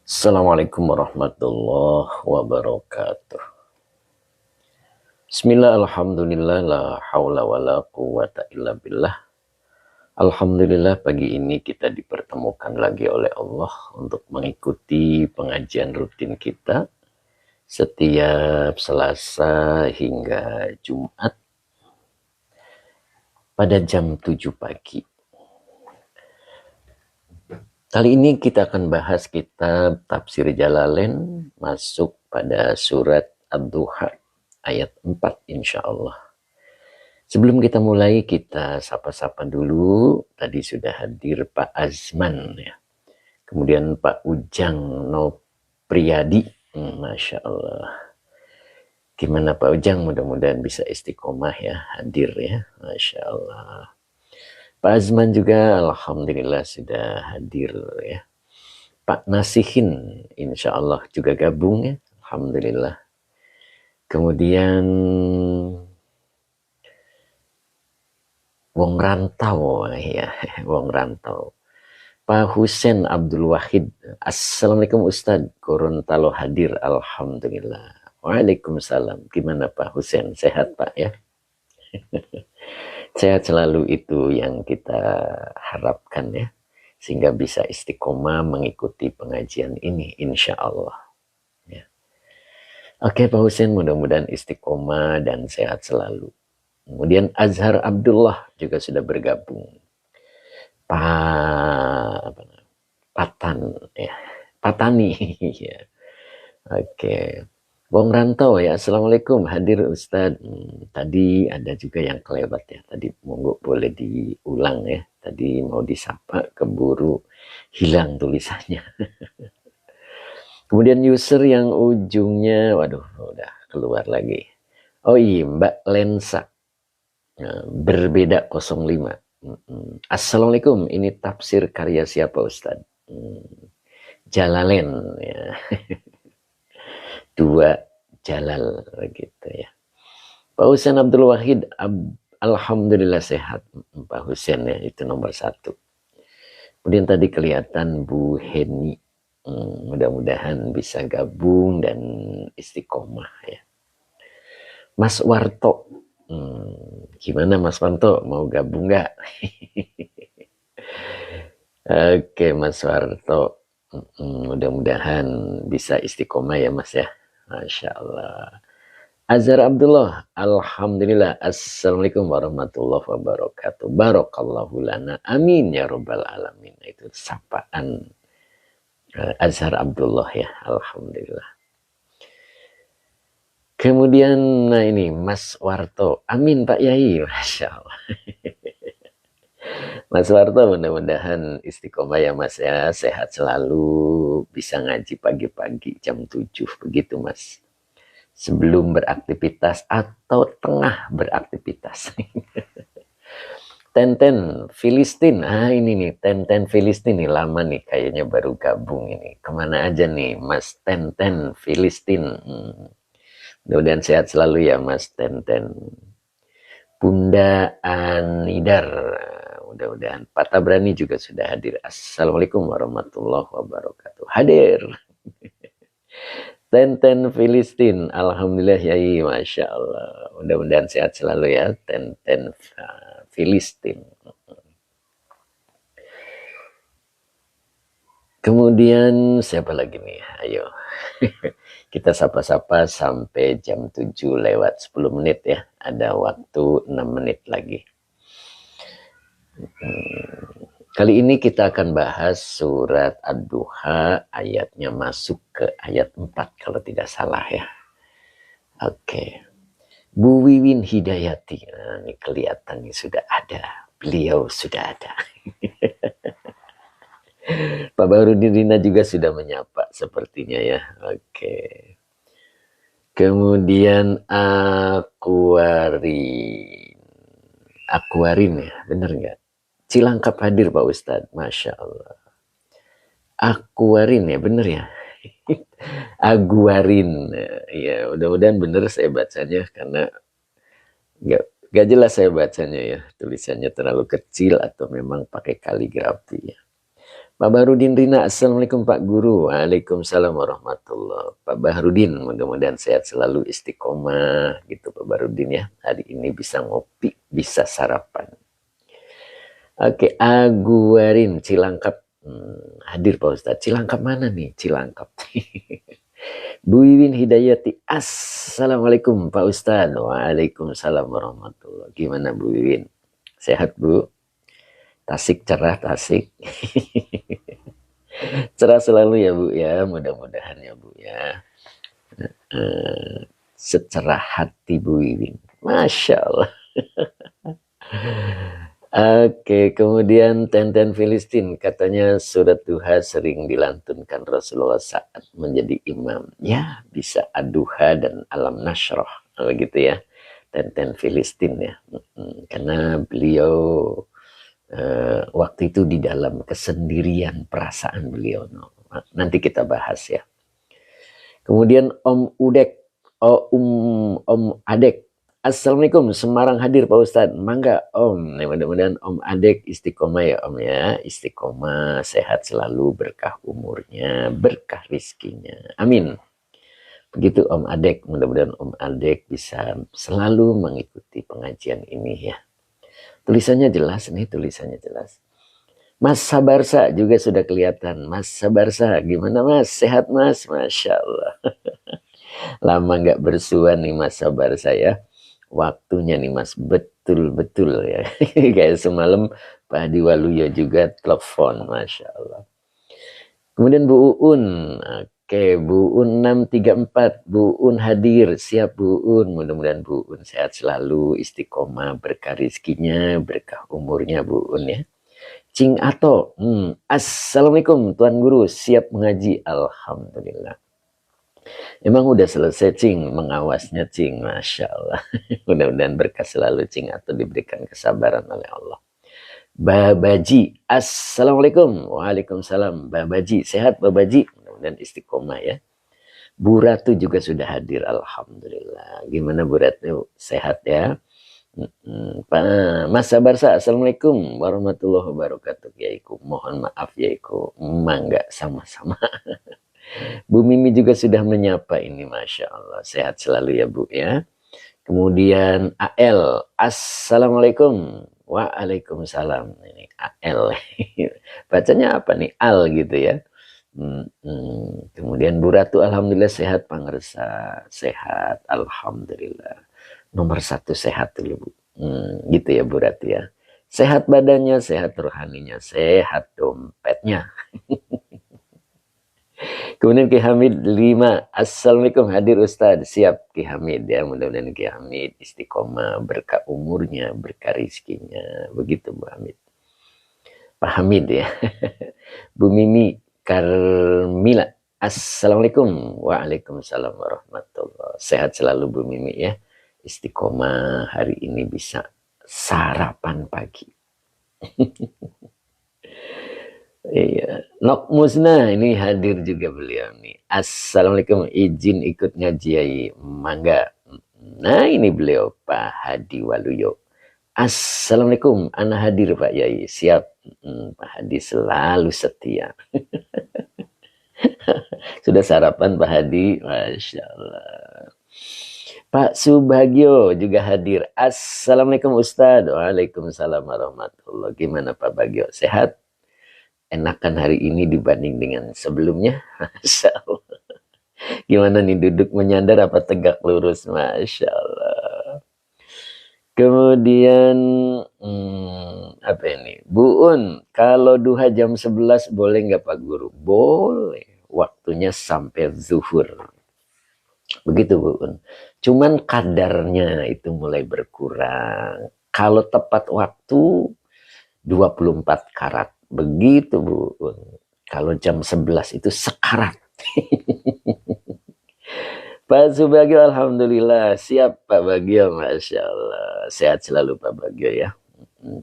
Assalamualaikum warahmatullahi wabarakatuh. Bismillah, alhamdulillah, la hawla wa la quwata illa billah. Alhamdulillah pagi ini kita dipertemukan lagi oleh Allah untuk mengikuti pengajian rutin kita setiap Selasa hingga Jumat pada jam 7 pagi. Kali ini kita akan bahas kitab Tafsir Jalalain masuk pada surat Ad-Duha ayat 4 insya Allah. Sebelum kita mulai, kita sapa-sapa dulu. Tadi sudah hadir Pak Azman ya. Kemudian Pak Ujang Nopriyadi. Masya Allah. Gimana Pak Ujang? Mudah-mudahan bisa istiqomah ya, hadir ya. Masya Allah. Pak Azman juga alhamdulillah sudah hadir ya. Pak Nasihin insya Allah juga gabung ya. Alhamdulillah. Kemudian Wong Rantau ya, Wong Rantau. Pak Husen Abdul Wahid. Assalamualaikum Ustadz. Gorontalo hadir. Alhamdulillah. Waalaikumsalam. Gimana Pak Husen? Sehat Pak ya? Sehat selalu, itu yang kita harapkan ya. Sehingga bisa istiqomah mengikuti pengajian ini insya Allah. Ya. Oke Pak Husen, mudah-mudahan istiqomah dan sehat selalu. Kemudian Azhar Abdullah juga sudah bergabung. Patani ya. Oke. Bong Rantau ya. Assalamualaikum, hadir Ustadz. Tadi ada juga yang kelewat ya. Tadi monggo boleh diulang ya. Tadi mau disapa keburu hilang tulisannya. Kemudian user yang ujungnya waduh udah keluar lagi. Oh iya, Mbak Lensa. Berbeda 05. Assalamualaikum, ini tafsir karya siapa Ustadz? Jalalain ya. Dua Jalal gitu ya. Pak Husen Abdul Wahid, alhamdulillah sehat Pak Husen ya, itu nomor 1. Kemudian tadi kelihatan Bu Heni, mudah-mudahan bisa gabung dan istiqomah ya. Mas Warto, gimana Mas Warto, mau gabung nggak? Oke Mas Warto, mudah-mudahan bisa istiqomah ya Mas ya. Masya Allah. Azhar Abdullah, alhamdulillah. Assalamualaikum warahmatullahi wabarakatuh. Barakallahu lana. Amin ya rabbal alamin. Itu sapaan Azhar Abdullah ya. Alhamdulillah. Kemudian nah ini Mas Warto. Amin Pak Yai. Masya Allah. Mas Warto, mudah-mudahan istiqomah ya Mas ya. Sehat selalu. Bisa ngaji pagi-pagi jam 7. Begitu Mas. Sebelum beraktivitas atau tengah beraktivitas. Tenten Filistin. Ini nih Tenten Filistin nih, lama nih kayaknya baru gabung ini. Kemana aja nih Mas Tenten Filistin? Mudah-mudahan sehat selalu ya Mas Tenten. Bunda Anidar. Mudah-mudahan Pak Tabrani juga sudah hadir. Assalamualaikum warahmatullahi wabarakatuh. Hadir. Tenten Filistin, alhamdulillah yai, masya Allah. Mudah-mudahan sehat selalu ya, Tenten Filistin. Kemudian siapa lagi nih? Ayo, kita sapa-sapa sampai jam 7 lewat 10 menit ya. Ada waktu 6 menit lagi. Kali ini kita akan bahas surat Ad-Duha, ayatnya masuk ke ayat 4 kalau tidak salah ya. Oke. Bu Wiwin Hidayati, nah, ini kelihatan nih sudah ada. Beliau sudah ada. Pak Barudin juga sudah menyapa sepertinya ya. Oke. Kemudian Aquarin ya, bener nggak? Cilangkap hadir Pak Ustadz, masya Allah. Aquarin ya, bener ya. Aguarin, ya mudah-mudahan bener saya bacanya karena nggak jelas saya bacanya ya, tulisannya terlalu kecil atau memang pakai kaligrafi ya. Pak Bahrudin Rina, Assalamualaikum Pak Guru. Waalaikumsalam warahmatullahi. Pak Bahrudin, mudah-mudahan sehat selalu, istiqomah gitu Pak Bahrudin ya. Hari ini bisa ngopi, bisa sarapan. Oke, Aguarin Cilangkap. Hadir Pak Ustadz. Cilangkap mana nih? Cilangkap. Bu Wiwin Hidayati, Assalamualaikum Pak Ustadz. Waalaikumsalam warahmatullahi. Gimana Bu Wiwin? Sehat Bu? Tasik cerah, Tasik. Cerah selalu ya Bu ya, mudah-mudahan ya Bu ya. Secerah hati Bu Wiwin. Masya Allah. Oke, kemudian Tenten Filistin katanya surat Duha sering dilantunkan Rasulullah saat menjadi imam. Ya, bisa Ad-Duha dan Alam Nashrah, begitu ya. Tenten Filistin ya. Karena beliau waktu itu di dalam kesendirian perasaan beliau. Nanti kita bahas ya. Kemudian Om Udek, Om Adek. Assalamualaikum, Semarang hadir Pak Ustadz. Mangga Om, mudah-mudahan Om Adek istiqomah ya Om ya. Istiqomah, sehat selalu, berkah umurnya, berkah rizkinya. Amin. Begitu Om Adek, mudah-mudahan Om Adek bisa selalu mengikuti pengajian ini ya. Tulisannya jelas nih, tulisannya jelas. Mas Sabarsa juga sudah kelihatan. Mas Sabarsa, gimana Mas? Sehat Mas? Masya Allah. Lama nggak bersuan nih Mas Sabarsa ya. Waktunya nih Mas, betul-betul ya. Kayak semalam Pak Hadi Waluyo juga telepon, Masya Allah. Kemudian Bu Uun. Oke, Bu Uun 634. Bu Uun hadir, siap Bu Uun. Mudah-mudahan Bu Uun sehat selalu, istiqomah, berkah rizkinya, berkah umurnya Bu Uun ya. Cing Ato, Assalamualaikum Tuan Guru, siap mengaji, Alhamdulillah. Emang udah selesai Cing, mengawasnya Cing, Masya Allah. Mudah-mudahan berkah selalu Cing Ato, diberikan kesabaran oleh Allah. Babaji, Assalamualaikum. Waalaikumsalam. Babaji, sehat Babaji? Mudah-mudahan istiqomah ya. Bu Ratu juga sudah hadir, Alhamdulillah. Gimana Bu Ratu, sehat ya? Mas Sabarsa, Assalamualaikum warahmatullahi wabarakatuh Yaiku. Mohon maaf Yaiku, mangga sama-sama. Bu Mimi juga sudah menyapa ini, Masya Allah. Sehat selalu ya Bu ya. Kemudian AL, Assalamualaikum. Waalaikumsalam. Ini AL. Bacanya apa nih? Al gitu ya. Kemudian Bu Ratu, Alhamdulillah sehat Pangersa. Sehat, Alhamdulillah. Nomor 1 sehat dulu Bu. Gitu ya Bu Ratu ya. Sehat badannya, sehat rohaninya, sehat dompetnya. Kemudian Ki Hamid 5. Assalamualaikum hadir Ustadz. Siap Ki Hamid ya. Mudah-mudahan Ki Hamid istiqomah, berkah umurnya, berkah rizkinya. Begitu Bu Hamid. Pak Hamid ya. Bu Mimi Karmila. Assalamualaikum. Waalaikumsalam warahmatullahi. Sehat selalu Bu Mimi ya. Istiqomah, hari ini bisa sarapan pagi. Iya, Nok Musna ini hadir juga beliau nih. Assalamualaikum, izin ikut ngaji Yai. Mangga. Nah ini beliau Pak Hadi Waluyo. Assalamualaikum, ana hadir Pak Yai. Siap. Pak Hadi selalu setia. Sudah sarapan Pak Hadi? Masya Allah. Pak Subagio juga hadir. Assalamualaikum Ustadz. Waalaikumsalam warahmatullahi. Gimana Pak Bagio? Sehat? Enakan hari ini dibanding dengan sebelumnya? Masya Allah. Gimana nih, duduk menyandar apa tegak lurus? Masya Allah. Kemudian apa ini? Bu Un, kalau duha jam 11 boleh nggak Pak Guru? Boleh. Waktunya sampai zuhur. Begitu Bu Un. Cuman kadarnya itu mulai berkurang. Kalau tepat waktu 24 karat. Begitu Bu. Kalau jam 11 itu sekarat. Pak Subagio, Alhamdulillah. Siap Pak Bagio, Masya Allah. Sehat selalu Pak Bagio ya.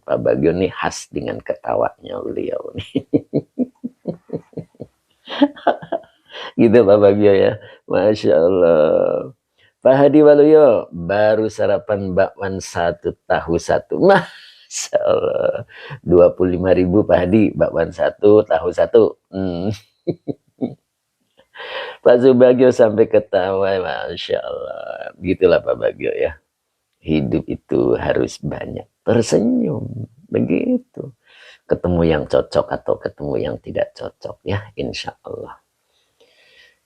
Pak Bagio nih khas dengan ketawanya beliau nih. Gitu Pak Bagio ya. Masya Allah. Pak Hadi Waluyo, baru sarapan bakwan 1 tahu 1. Masya Allah. 25.000 Pak Hadi, bakwan satu, tahu satu. Pak Subagio sampai ketawa, Masya Allah. Begitulah Pak Bagio ya. Hidup itu harus banyak tersenyum. Begitu. Ketemu yang cocok atau ketemu yang tidak cocok ya, insya Allah.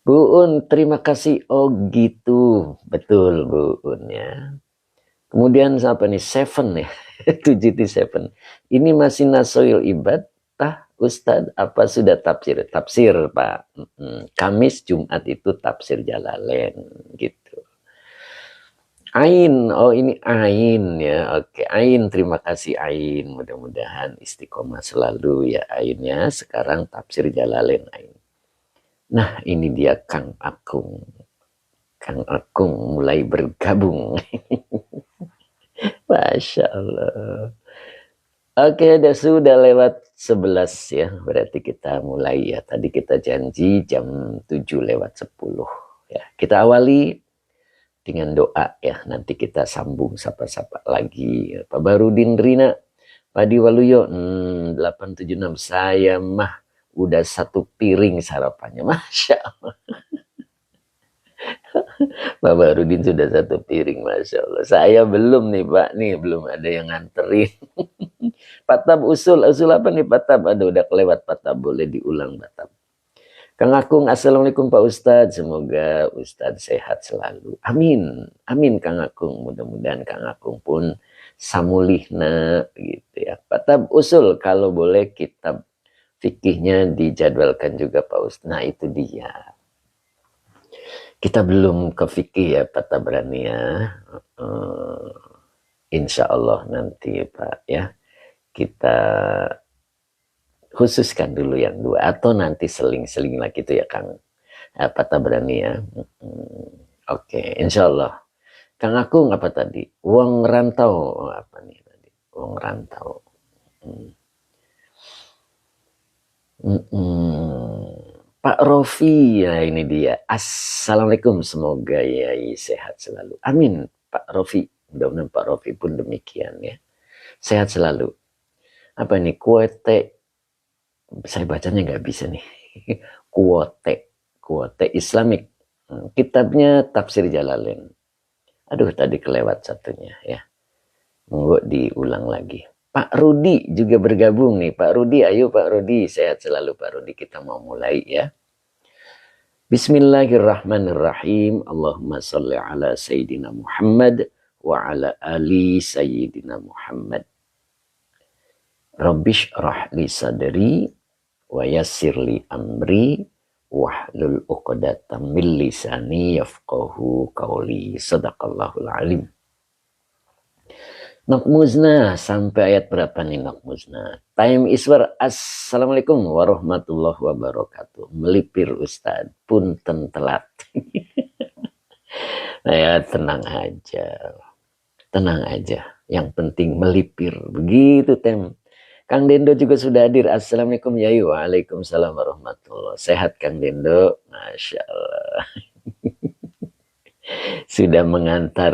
Bu Un, terima kasih. Oh gitu. Betul Bu Un ya. Kemudian siapa nih? Seven ya. 7T7. Ini masih nasoil ibad. Ustadz, apa sudah tafsir? Tafsir Pak. Kamis Jumat itu tafsir Jalalain gitu. Ain, oh ini Ain ya. Oke, Ain, terima kasih Ain. Mudah-mudahan istiqomah selalu ya Ainnya. Sekarang tafsir Jalalain Ain. Nah, ini dia Kang Akung. Kang Akung mulai bergabung. Masya Allah. Oke, sudah lewat 11 ya. Berarti kita mulai ya. Tadi kita janji jam 7:10 ya. Kita awali dengan doa ya. Nanti kita sambung sapa-sapa lagi. Pak Barudin Rina, Pak Diwaluyo, 876. Saya mah udah 1 piring sarapannya. Masya Allah. Pak Barudin sudah 1 piring, Masya Allah. Saya belum nih Pak, nih belum ada yang nganterin. Pak Tab usul apa nih Pak Tab? Aduh udah kelewat Pak Tab, boleh diulang Pak Tab. Kang Akung, Assalamualaikum Pak Ustadz. Semoga Ustadz sehat selalu. Amin, amin Kang Akung. Mudah-mudahan Kang Akung pun samulihna gitu ya. Pak Tab usul kalau boleh kitab fikihnya dijadwalkan juga Pak Ustadz. Nah itu dia. Kita belum ke fikih ya Pak Tabrani ya. Insya Allah nanti Pak ya. Kita khususkan dulu yang 2. Atau nanti seling-seling lagi itu ya Kang. Pak Tabrani ya. Oke, insya Allah. Kang Akung apa tadi? Uang rantau. Apa nih tadi? Uang rantau. Pak Rofi, ya ini dia. Assalamualaikum, semoga Yai sehat selalu. Amin, Pak Rofi. Mudah-mudahan Pak Rofi pun demikian ya. Sehat selalu. Apa ini? Kuote. Saya bacanya nggak bisa nih. Kuote Islamik. Kitabnya Tafsir Jalalain. Aduh, tadi kelewat satunya ya. Monggo diulang lagi. Pak Rudi juga bergabung nih. Pak Rudi, ayo Pak Rudi. Sehat selalu Pak Rudi. Kita mau mulai ya. Bismillahirrahmanirrahim. Allahumma salli ala Sayyidina Muhammad wa ala ali Sayyidina Muhammad. Rabbish rahli sadri wa yassirli amri wahlul uqdatam min lisani yafqahu qawli. Sadaqallahul alim. Nokmuzna sampai ayat berapa nih Nokmuzna? Time iswar. Assalamualaikum warahmatullahi wabarakatuh. Melipir Ustadz, punten telat. Nah ya tenang aja. Tenang aja. Yang penting melipir. Begitu Tem. Kang Dendo juga sudah hadir. Assalamualaikum Yai. Waalaikumsalam warahmatullahi. Sehat Kang Dendo. Masya Allah. Sudah mengantar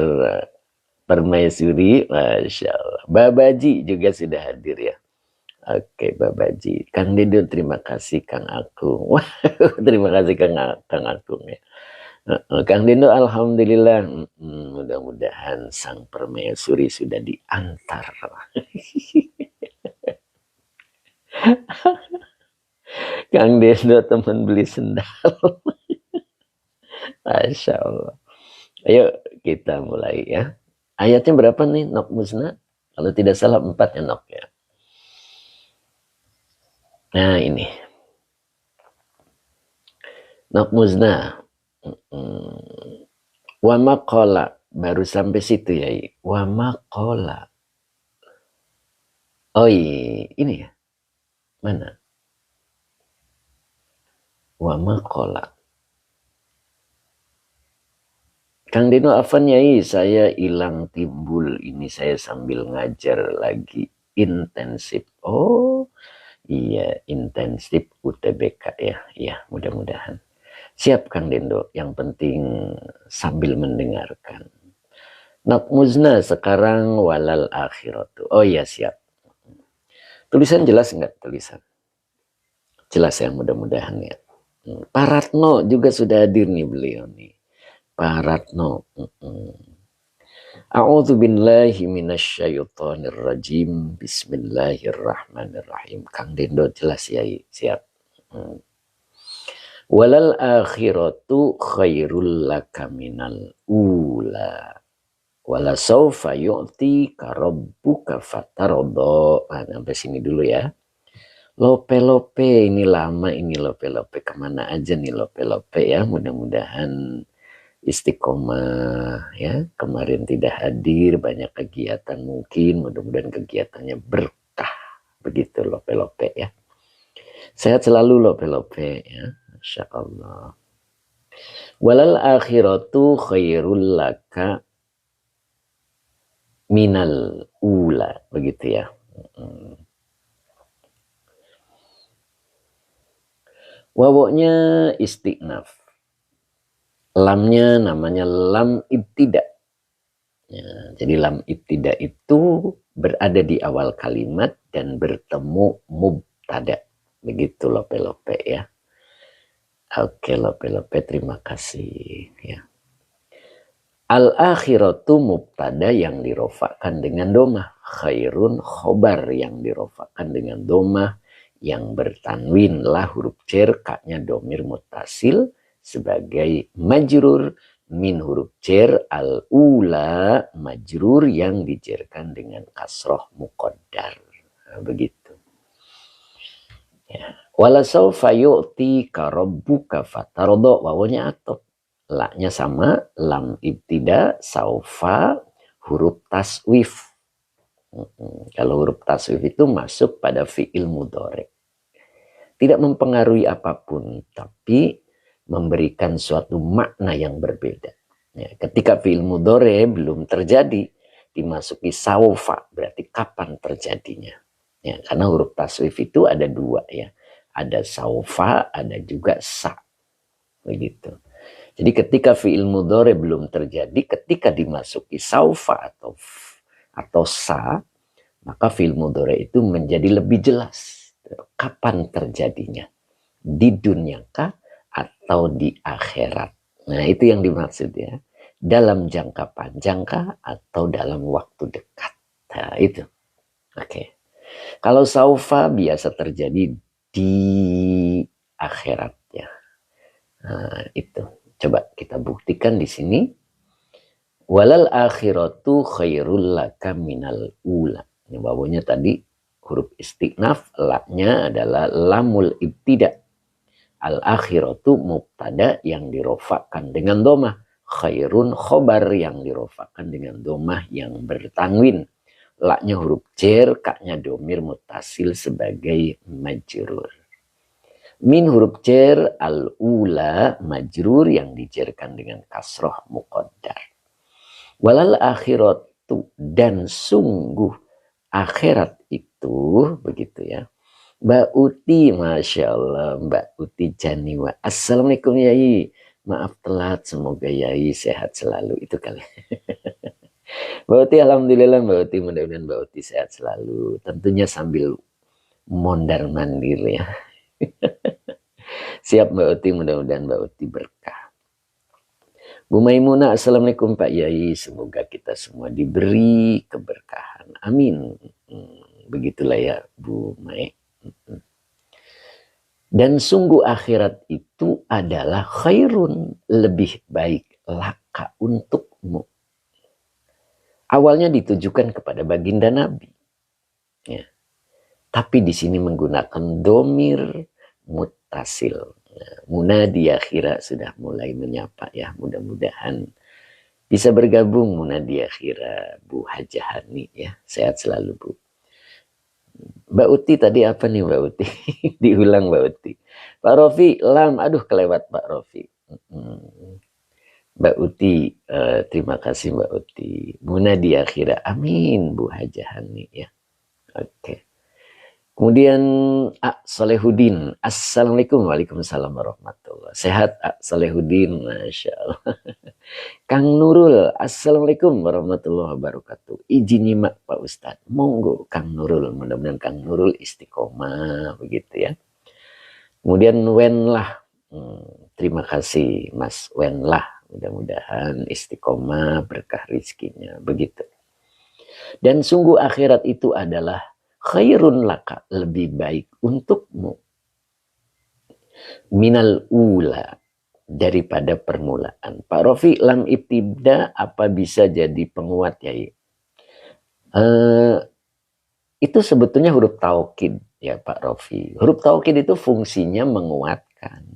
Permaisuri, Masya Allah. Babaji juga sudah hadir ya. Oke, Babaji. Kang Dendo, terima kasih Kang Akung. Wah, terima kasih Kang Akung ya. Kang Dendo, alhamdulillah. Mudah-mudahan sang Permaisuri sudah diantar. Kang Dendo teman beli sendal. Masya Allah. Ayo kita mulai ya. Ayatnya berapa nih Nokmuzna? Kalau tidak salah 4 ya Nok ya. Nah ini. Nokmuzna. Wa maqala. Baru sampai situ ya. Wa maqala. Oh ini ya. Mana? Wa maqala. Kang Dino Afan Yai, saya hilang timbul. Ini saya sambil ngajar lagi intensif. Oh iya, intensif UTBK ya. Ya mudah-mudahan. Siap Kang Dendo, yang penting sambil mendengarkan. Nokmuzna sekarang walal akhiratu. Oh iya siap. Tulisan jelas nggak tulisan? Jelas ya, mudah-mudahan ya. Pak Ratno juga sudah hadir nih beliau nih. Pak Ratno. A'udzu billahi minasyaitonir rajim. Bismillahirrahmanirrahim. Kang Dendo jelas ya, siap. Walal akhiratu khairul laka minal ula. Wala saufa yu'tika rabbuka fataradha. Nah, sampai sini dulu ya. Lope-lope ini lama, ini lope-lope kemana aja nih lope-lope ya. Mudah-mudahan istiqomah ya. Kemarin tidak hadir, banyak kegiatan mungkin. Mudah-mudahan kegiatannya berkah. Begitu lope-lope ya. Sehat selalu lope-lope ya. Masya Allah. Walal akhiratu khairul laka minal ula, begitu ya. Wawoknya istiqnaf, lamnya namanya lam ibtida ya, jadi lam ibtida itu berada di awal kalimat dan bertemu mubtada, begitu lope-lope ya. Oke lope-lope, terima kasih ya. Al-akhiratu mubtada yang dirofakkan dengan domah. Khairun khobar yang dirofakkan dengan domah. Yang bertanwin lah huruf cer, kaknya domir mutasil sebagai majrur. Min huruf cer al-ula majrur yang dijerkan dengan kasroh muqaddar. Nah, begitu. Ya. Walasaufa yu'tika rabbuka fataradha, wawunya atop. Laknya sama, lam ibtida, saufa, huruf taswif. Kalau huruf taswif itu masuk pada fi'il mudhari. Tidak mempengaruhi apapun, tapi memberikan suatu makna yang berbeda. Ya, ketika fi'il mudhari belum terjadi, dimasuki saufa, berarti kapan terjadinya. Ya, karena huruf taswif itu ada dua ya. Ada saufa, ada juga sa. Begitu. Jadi ketika fi'il mudhari belum terjadi, ketika dimasuki saufa atau sa, maka fi'il mudhari itu menjadi lebih jelas kapan terjadinya, di dunia kah atau di akhirat. Nah, itu yang dimaksud ya. Dalam jangka panjang kah atau dalam waktu dekat. Nah, itu. Oke. Kalau saufa biasa terjadi di akhirat ya. Nah, itu. Coba kita buktikan di sini. Walal akhiratu khairul laka minal ula. Ini wawunya tadi huruf istiqnaf, laknya adalah lamul ibtida. Al akhiratu mubtada yang dirofakkan dengan domah. Khairun khobar yang dirofakkan dengan domah yang bertanwin. Laknya huruf jer, kaknya domir mutasil sebagai majrur. Min huruf cer al-ula majrur yang dijerkan dengan kasroh muqaddar. Walal akhiratu, dan sungguh akhirat itu, begitu ya. Mbak Uti, Masya Allah, Mbak Uti Janiwa. Assalamualaikum Yai. Maaf telat, semoga Yai sehat selalu. Itu kali. Mbak Uti, alhamdulillah Mbak Uti, mudah-mudahan Mbak Uti sehat selalu. Tentunya sambil mondar mandir ya. Siap Mbak Uti, mudah-mudahan Mbak Uti berkah. Bu Maimunah, assalamualaikum Pak Yai. Semoga kita semua diberi keberkahan. Amin. Begitulah ya Bu Mai. Dan sungguh akhirat itu adalah khairun, lebih baik laka untukmu. Awalnya ditujukan kepada baginda Nabi. Ya. Tapi di sini menggunakan domir mutasil. Munadi akhira sudah mulai menyapa ya. Mudah-mudahan bisa bergabung Munadi akhira Bu Hajahani ya. Sehat selalu Bu. Mbak Uti tadi apa nih Mbak Uti? Diulang Mbak Uti. Pak Rofi, lam. Aduh kelewat Pak Rofi. Mbak Uti, terima kasih Mbak Uti. Munadi akhira. Amin Bu Hajahani ya. Oke. Kemudian Salehudin, Assalamualaikum. Waalaikumsalam warahmatullahi. Sehat Salehudin, Masya Allah. Kang Nurul, Assalamualaikum warahmatullahi wabarakatuh. Izin nyimak Pak Ustadz. Monggo Kang Nurul, mudah-mudahan Kang Nurul istiqomah begitu ya. Kemudian Wenlah, terima kasih Mas Wenlah. Mudah-mudahan istiqomah berkah rizkinya begitu. Dan sungguh akhirat itu adalah khairun laka, lebih baik untukmu, minal ula, daripada permulaan. Pak Rofi, lam ibtida apa bisa jadi penguat ya? Itu sebetulnya huruf taukid ya Pak Rofi. Huruf taukid itu fungsinya menguatkan.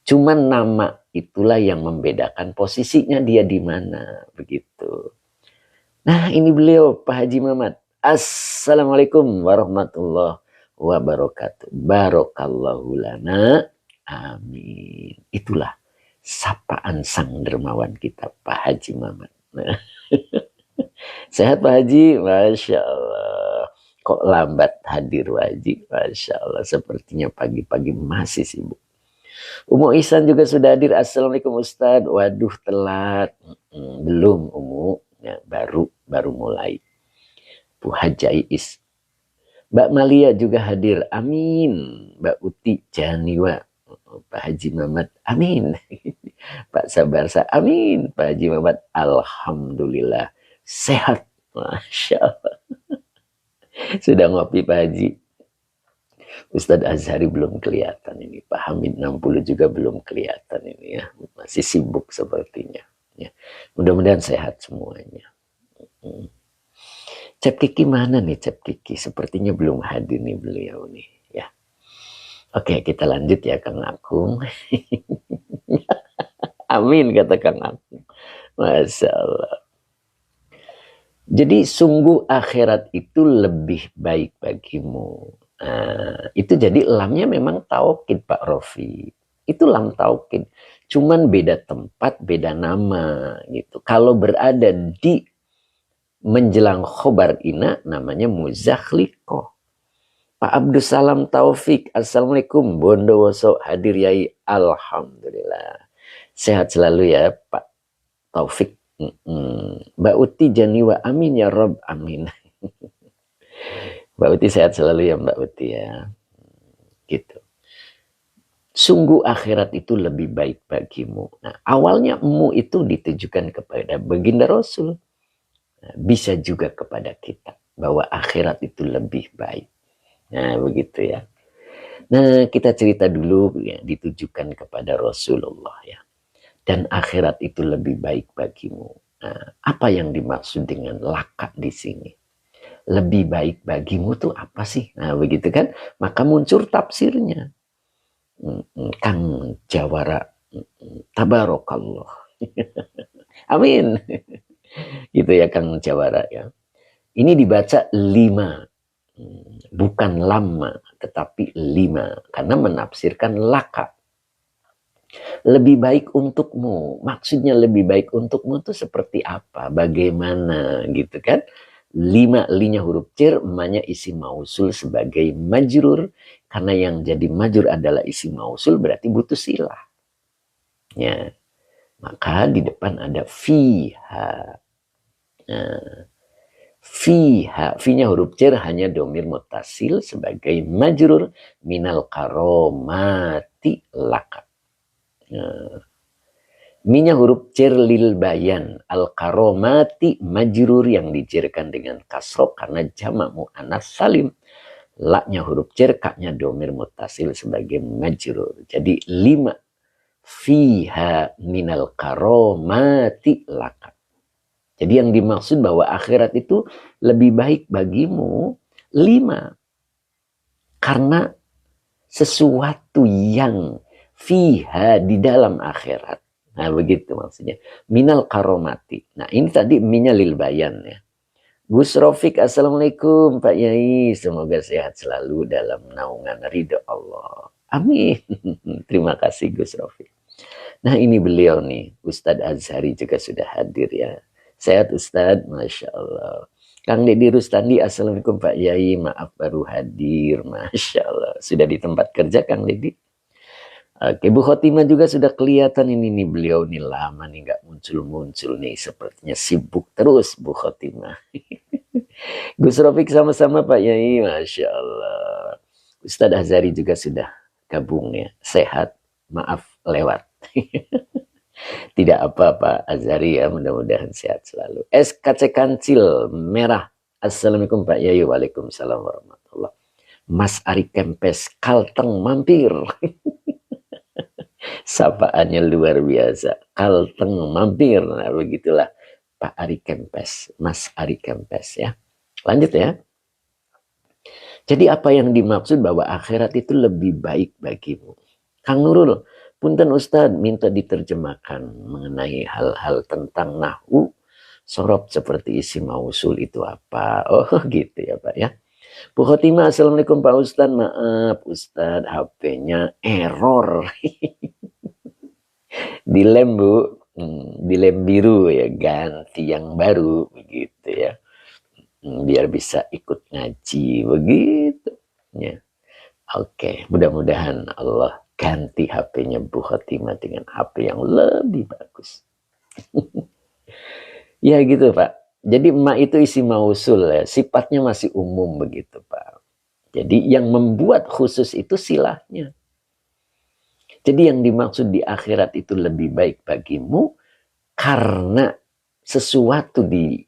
Cuman nama itulah yang membedakan posisinya dia di mana begitu. Nah ini beliau Pak Haji Mamat. Assalamualaikum warahmatullahi wabarakatuh. Barakallahu lana. Amin. Itulah sapaan sang dermawan kita Pak Haji Mamat. Nah. Sehat Pak Haji? Masya Allah. Kok lambat hadir Pak Haji? Masya Allah. Sepertinya pagi-pagi masih sibuk. Umu Ihsan juga sudah hadir. Assalamualaikum Ustadz. Waduh telat. Belum Umu. Ya, baru mulai. Bu Haji Is. Mbak Malia juga hadir. Amin. Mbak Uti Janiwa. Pak Haji Mamat. Amin. Pak Sabarsa. Amin. Pak Haji Mamat. Alhamdulillah. Sehat. Masya Allah. Sudah ngopi Pak Haji. Ustadz Azhari belum kelihatan ini. Pak Hamid 60 juga belum kelihatan ini ya. Masih sibuk sepertinya. Ya. Mudah-mudahan sehat semuanya. Cep Kiki mana nih Cep Kiki? Sepertinya belum hadir nih beliau nih. Ya. Oke kita lanjut ya Kang Akung. Amin kata Kang Akung. Masya Allah. Jadi sungguh akhirat itu lebih baik bagimu. Nah, itu jadi lamnya memang taukid Pak Rofi. Itu lam taukid. Cuman beda tempat, beda nama gitu. Kalau berada di menjelang khobar ina namanya muzakhliko. Pak Abdus Salam Taufik. Assalamualaikum. Bondowoso hadir yai. Alhamdulillah. Sehat selalu ya Pak Taufik. Mbak Uti Janiwa. Amin ya Rob. Amin. Mbak Uti sehat selalu ya Mbak Uti ya. Gitu. Sungguh akhirat itu lebih baik bagimu. Nah, awalnya mu itu ditujukan kepada baginda Rasul. Nah, bisa juga kepada kita. Bahwa akhirat itu lebih baik. Nah, begitu ya. Nah, kita cerita dulu ya. Ditujukan kepada Rasulullah ya. Dan akhirat itu lebih baik bagimu. Nah, apa yang dimaksud dengan laka di sini? Lebih baik bagimu tuh apa sih? Nah, begitu kan? Maka muncul tafsirnya. Kang Jawara. Tabarakallah. Amin. Gitu ya Kang Jawara ya. Ini dibaca 5. Bukan lama, tetapi 5. Karena menafsirkan laka. Lebih baik untukmu. Maksudnya lebih baik untukmu itu seperti apa? Bagaimana gitu kan? 5 linya huruf cer, emanya isi mausul sebagai majrur. Karena yang jadi majrur adalah isi mausul berarti butuh silah. Ya. Maka di depan ada fiha. Nah, fiha. Finya huruf cer hanya domir mutasil sebagai majrur minal karomati laka. Minya huruf cer lil bayan. Al karomati majrur yang dijerkan dengan kasroh karena jamak mu'anats salim. Laknya huruf cer, kaknya domir mutasil sebagai majrur. Jadi 5. Fiha minal karomati laka. Jadi yang dimaksud bahwa akhirat itu lebih baik bagimu 5. Karena sesuatu yang fiha di dalam akhirat. Nah begitu maksudnya. Minal karomati. Nah ini tadi minya lil bayan ya. Gus Rofik, Assalamualaikum Pak Yai. Semoga sehat selalu dalam naungan ridho Allah. Amin. Terima kasih Gus Rofik. Nah ini beliau nih. Ustadz Azhari juga sudah hadir ya. Sehat Ustadz, Masya Allah. Kang Deddy Rustandi, Assalamualaikum Pak Yai, maaf baru hadir, Masya Allah. Sudah di tempat kerja Kang Deddy? Oke, Bu Khotimah juga sudah kelihatan ini nih, beliau nih lama nih nggak muncul-muncul nih, sepertinya sibuk terus Bu Khotimah. Gus Rofik sama-sama Pak Yai, Masya Allah. Ustadz Azhari juga sudah gabung ya, sehat, maaf lewat. Tidak apa-apa Azhari ya, mudah-mudahan sehat selalu. SKC Kancil Merah, Assalamualaikum Pak Yai, Waalaikumsalam warahmatullah. Mas Ari Kempes Kalteng mampir. Sapaannya luar biasa. Kalteng mampir. Nah, begitulah Pak Ari Kempes, Mas Ari Kempes ya. Lanjut ya. Jadi apa yang dimaksud bahwa akhirat itu lebih baik bagimu? Kang Nurul, punten Ustadz minta diterjemahkan mengenai hal-hal tentang nahwu. Sorob seperti isi mausul itu apa? Oh gitu ya Pak ya. Bu Khotimah, Assalamualaikum Pak Ustadz. Maaf Ustadz, HP-nya error. Dilem Bu, dilem biru ya, ganti yang baru begitu ya. Biar bisa ikut ngaji begitu ya. Oke, mudah-mudahan Allah ganti HP-nya Bu Khotimah dengan HP yang lebih bagus. Ya gitu Pak. Jadi ma itu isi mausul ya, sifatnya masih umum begitu Pak. Jadi yang membuat khusus itu silahnya. Jadi yang dimaksud di akhirat itu lebih baik bagimu karena sesuatu di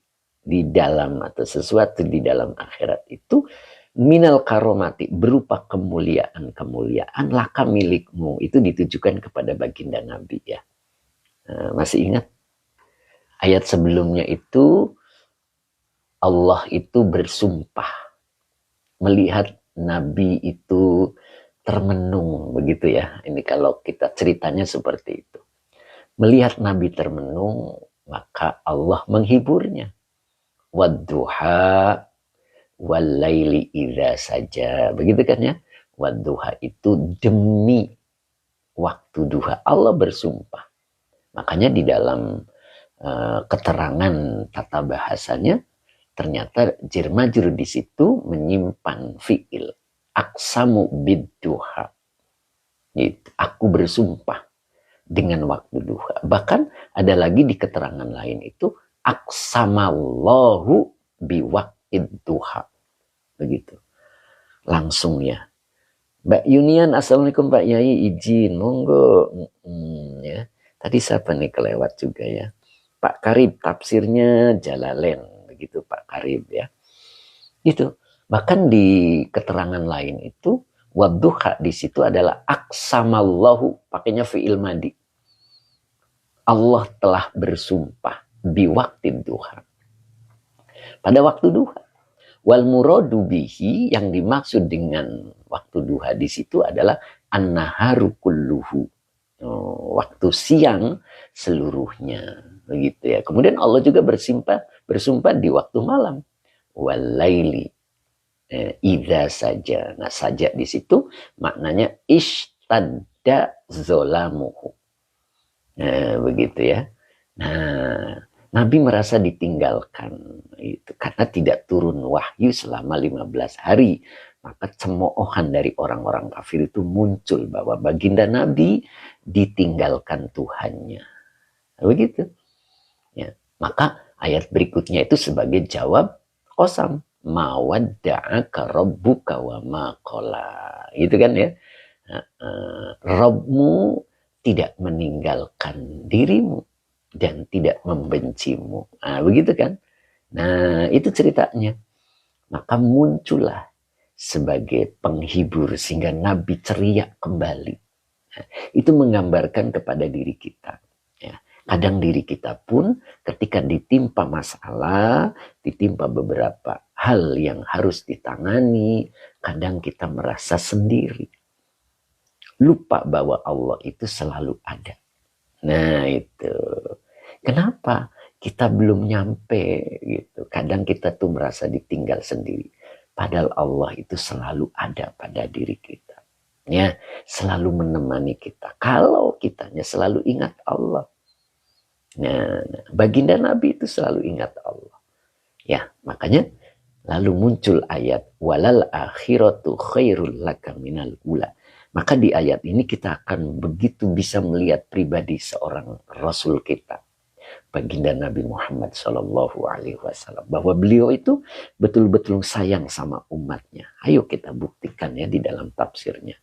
dalam atau sesuatu di dalam akhirat itu minal karomati berupa kemuliaan laka milikmu, itu ditujukan kepada baginda Nabi ya. Masih ingat ayat sebelumnya itu Allah itu bersumpah melihat Nabi itu termenung begitu ya. Ini kalau kita ceritanya seperti itu. Melihat Nabi termenung, maka Allah menghiburnya. Wadduha walaili idza saja. Begitu kan ya? Wadduha itu demi waktu duha. Allah bersumpah. Makanya di dalam keterangan tata bahasanya ternyata jar majrur di situ menyimpan fiil aksamu bidduha. Gitu. Aku bersumpah dengan waktu duha. Bahkan ada lagi di keterangan lain itu aksamallahu biwaqid duha. Begitu. Langsung ya. Mbak Yunian, Assalamualaikum Pak Yai, izin monggo. Ya. Tadi siapa nih kelewat juga ya. Pak Karib tafsirnya Jalalain begitu Pak Karib ya. Gitu. Bahkan di keterangan lain itu wadduha di situ adalah aksamallahu, pakainya fi'il madi. Allah telah bersumpah biwaqtid duha. Pada waktu duha. Wal muradu bihi, yang dimaksud dengan waktu duha di situ adalah an-naharu kulluhu. Waktu siang seluruhnya. Begitu ya. Kemudian Allah juga bersumpah di waktu malam. Walaili idza saja. Nah, saja di situ maknanya ishtadda zolamuhu. Nah, begitu ya. Nah, Nabi merasa ditinggalkan itu karena tidak turun wahyu selama 15 hari. Maka cemoohan dari orang-orang kafir itu muncul bahwa baginda Nabi ditinggalkan Tuhannya. Begitu. Ya, maka ayat berikutnya itu sebagai jawab qasam. Ma wadda'aka rabbuka wa ma qala. Gitu kan ya. Rabbmu tidak meninggalkan dirimu dan tidak membencimu. Nah, begitu kan? Nah, itu ceritanya. Maka muncullah sebagai penghibur sehingga Nabi ceria kembali. Nah, itu menggambarkan kepada diri kita. Ya. Kadang diri kita pun ketika ditimpa masalah, ditimpa beberapa hal yang harus ditangani, kadang kita merasa sendiri. Lupa bahwa Allah itu selalu ada. Nah itu. Kenapa? Kita belum nyampe gitu. Kadang kita tuh merasa ditinggal sendiri. Padahal Allah itu selalu ada pada diri kita. Ya, selalu menemani kita. Kalau kitanya selalu ingat Allah. Nah, baginda Nabi itu selalu ingat Allah. Ya, makanya lalu muncul ayat walal akhiratu khairul laka minal ula. Maka di ayat ini kita akan begitu bisa melihat pribadi seorang Rasul kita, baginda Nabi Muhammad Sallallahu Alaihi Wasallam, bahwa beliau itu betul-betul sayang sama umatnya. Ayo kita buktikan ya di dalam tafsirnya.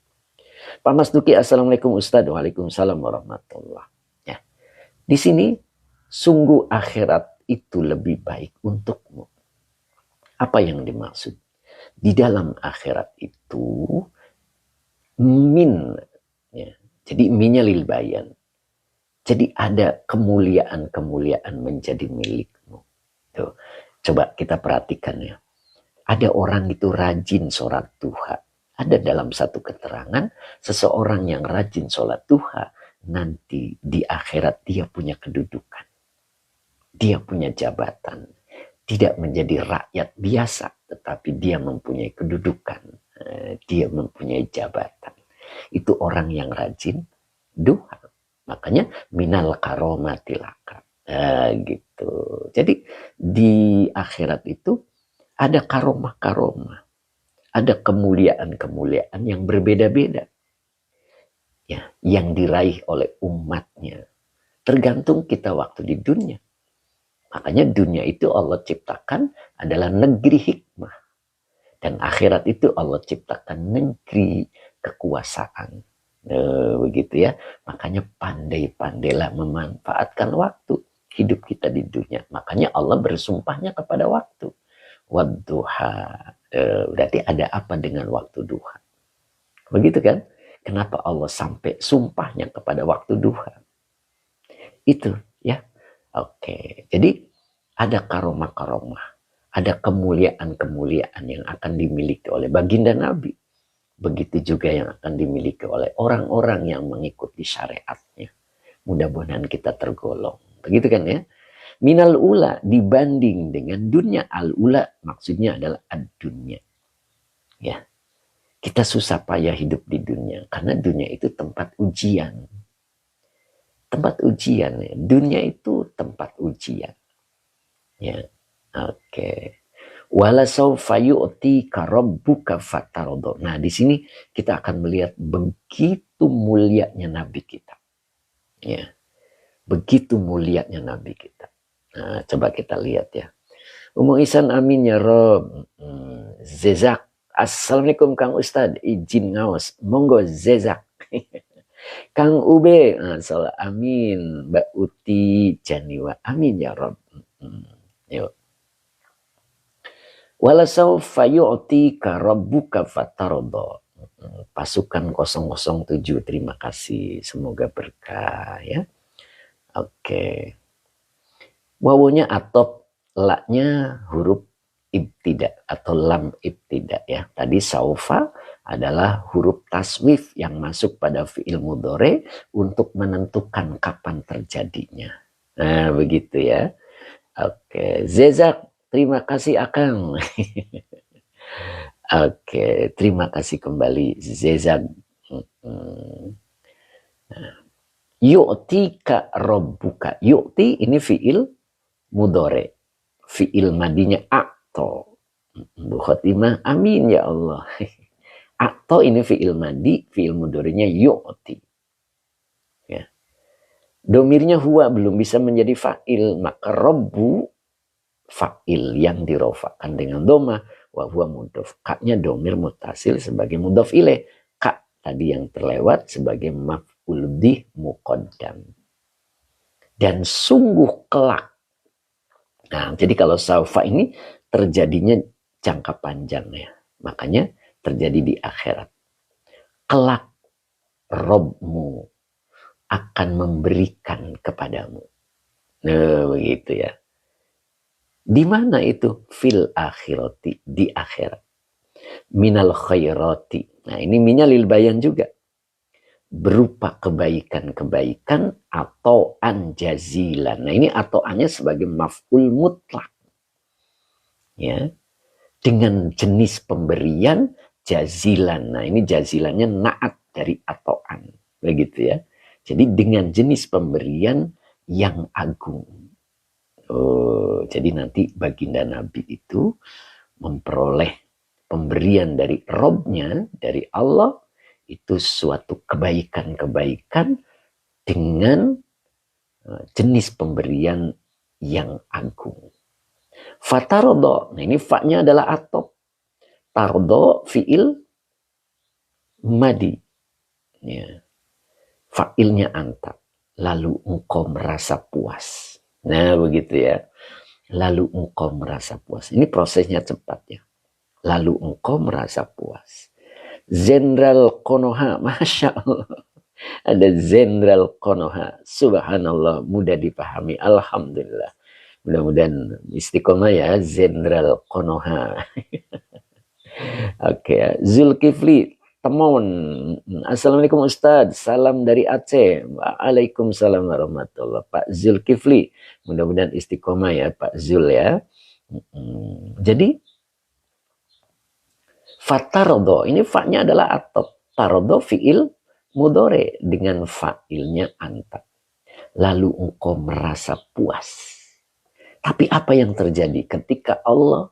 Pak Mas Duki, Assalamualaikum Ustaz. Waalaikumsalam warahmatullah. Ya, di sini sungguh akhirat itu lebih baik untukmu. Apa yang dimaksud? Di dalam akhirat itu min, ya. Jadi minnya lil bayan. Jadi ada kemuliaan-kemuliaan menjadi milikmu. Tuh. Coba kita perhatikan ya. Ada orang itu rajin sholat duha. Ada dalam satu keterangan, seseorang yang rajin sholat duha, nanti di akhirat dia punya kedudukan. Dia punya jabatan. Tidak menjadi rakyat biasa, tetapi dia mempunyai kedudukan. Dia mempunyai jabatan. Itu orang yang rajin duha. Makanya minal karomatilaka. Gitu. Jadi di akhirat itu ada karomah-karomah. Ada kemuliaan-kemuliaan yang berbeda-beda. Ya, yang diraih oleh umatnya. Tergantung kita waktu di dunia. Makanya dunia itu Allah ciptakan adalah negeri hikmah. Dan akhirat itu Allah ciptakan negeri kekuasaan. Begitu ya. Makanya pandai-pandailah memanfaatkan waktu hidup kita di dunia. Makanya Allah bersumpahnya kepada waktu. Wadduha. Berarti ada apa dengan waktu duha? Begitu kan? Kenapa Allah sampai sumpahnya kepada waktu duha? Itu ya. Oke, jadi ada karomah-karomah, ada kemuliaan-kemuliaan yang akan dimiliki oleh baginda Nabi. Begitu juga yang akan dimiliki oleh orang-orang yang mengikuti syariatnya. Mudah-mudahan kita tergolong. Begitu kan ya? Minal ula dibanding dengan dunia. Al ula maksudnya adalah ad-dunya. Ya. Kita susah payah hidup di dunia karena dunia itu tempat ujian. Tempat ujian ya. Dunia itu tempat ujian. Ya. Oke. Wala saufa yu'tika rabbuka fatardo. Nah, di sini kita akan melihat begitu mulianya Nabi kita. Ya. Begitu mulianya Nabi kita. Nah, coba kita lihat ya. Umu Ihsan amin ya Rob. Zezak. Assalamualaikum Kang Ustad. Izin ngawas. Monggo Zezak. Kang Ube, salah amin. Mbak Uti Janiwa, amin ya Rob. Yuk. Walasaufa yu'tika rabbuka fatardo. Pasukan 007, terima kasih. Semoga berkah ya. Oke. Wawunya atop, laknya huruf ibtida atau lam ibtida ya. Tadi saufa adalah huruf taswif yang masuk pada fi'il mudhari untuk menentukan kapan terjadinya. Nah, begitu ya. Oke, Zezak, terima kasih Akang. Oke, terima kasih kembali Zezak. Yu'tika rabbuka. Yu'ti ini fi'il mudhari. Fi'il madinya a'to. Bu Khotimah, amin ya Allah. Atau ini fi'il madi, fi'il mudhari'nya yu'ti. Ya. Domirnya huwa belum bisa menjadi fa'il, maka rabbu fa'il yang dirofakan dengan doma, wa huwa mudhof. Ka-nya domir mutasil sebagai mudhof ilaih. Ka tadi yang terlewat sebagai maf'ul bih muqaddam. Dan sungguh kelak. Nah, jadi kalau saufa ini terjadinya jangka panjang ya. Makanya terjadi di akhirat. Kelak Robmu akan memberikan kepadamu. Nah, begitu ya. Di mana itu? Fil akhirati, di akhirat. Minal khairati. Nah, ini minnya lil bayan juga. Berupa kebaikan-kebaikan atau anjazilan. Nah, ini atau annya sebagai maf'ul mutlak. Ya. Dengan jenis pemberian jazilan. Nah, ini jazilannya naat dari ato'an. Begitu ya. Jadi dengan jenis pemberian yang agung. Oh, jadi nanti baginda Nabi itu memperoleh pemberian dari Robnya, dari Allah, itu suatu kebaikan-kebaikan dengan jenis pemberian yang agung. Fatarodo, nah ini fa-nya adalah atop. Tardo fiil madi. Ya. Fa'ilnya anta. Lalu engkau merasa puas. Nah begitu ya. Lalu engkau merasa puas. Ini prosesnya cepat ya. Lalu engkau merasa puas. Jenderal Konoha, Masya Allah. Ada Jenderal Konoha. Subhanallah, mudah dipahami. Alhamdulillah. Mudah-mudahan istiqomah ya, Jenderal Konoha. Oke, Zulkifli Temon. Assalamualaikum Ustadz. Salam dari Aceh. Waalaikumsalam warahmatullah. Pak Zulkifli. Mudah-mudahan istiqomah ya Pak Zul ya. Jadi fatarodo. Ini fa-nya adalah atop. Tarodo fi'il mudore dengan fa'ilnya anta. Lalu engkau merasa puas. Tapi apa yang terjadi ketika Allah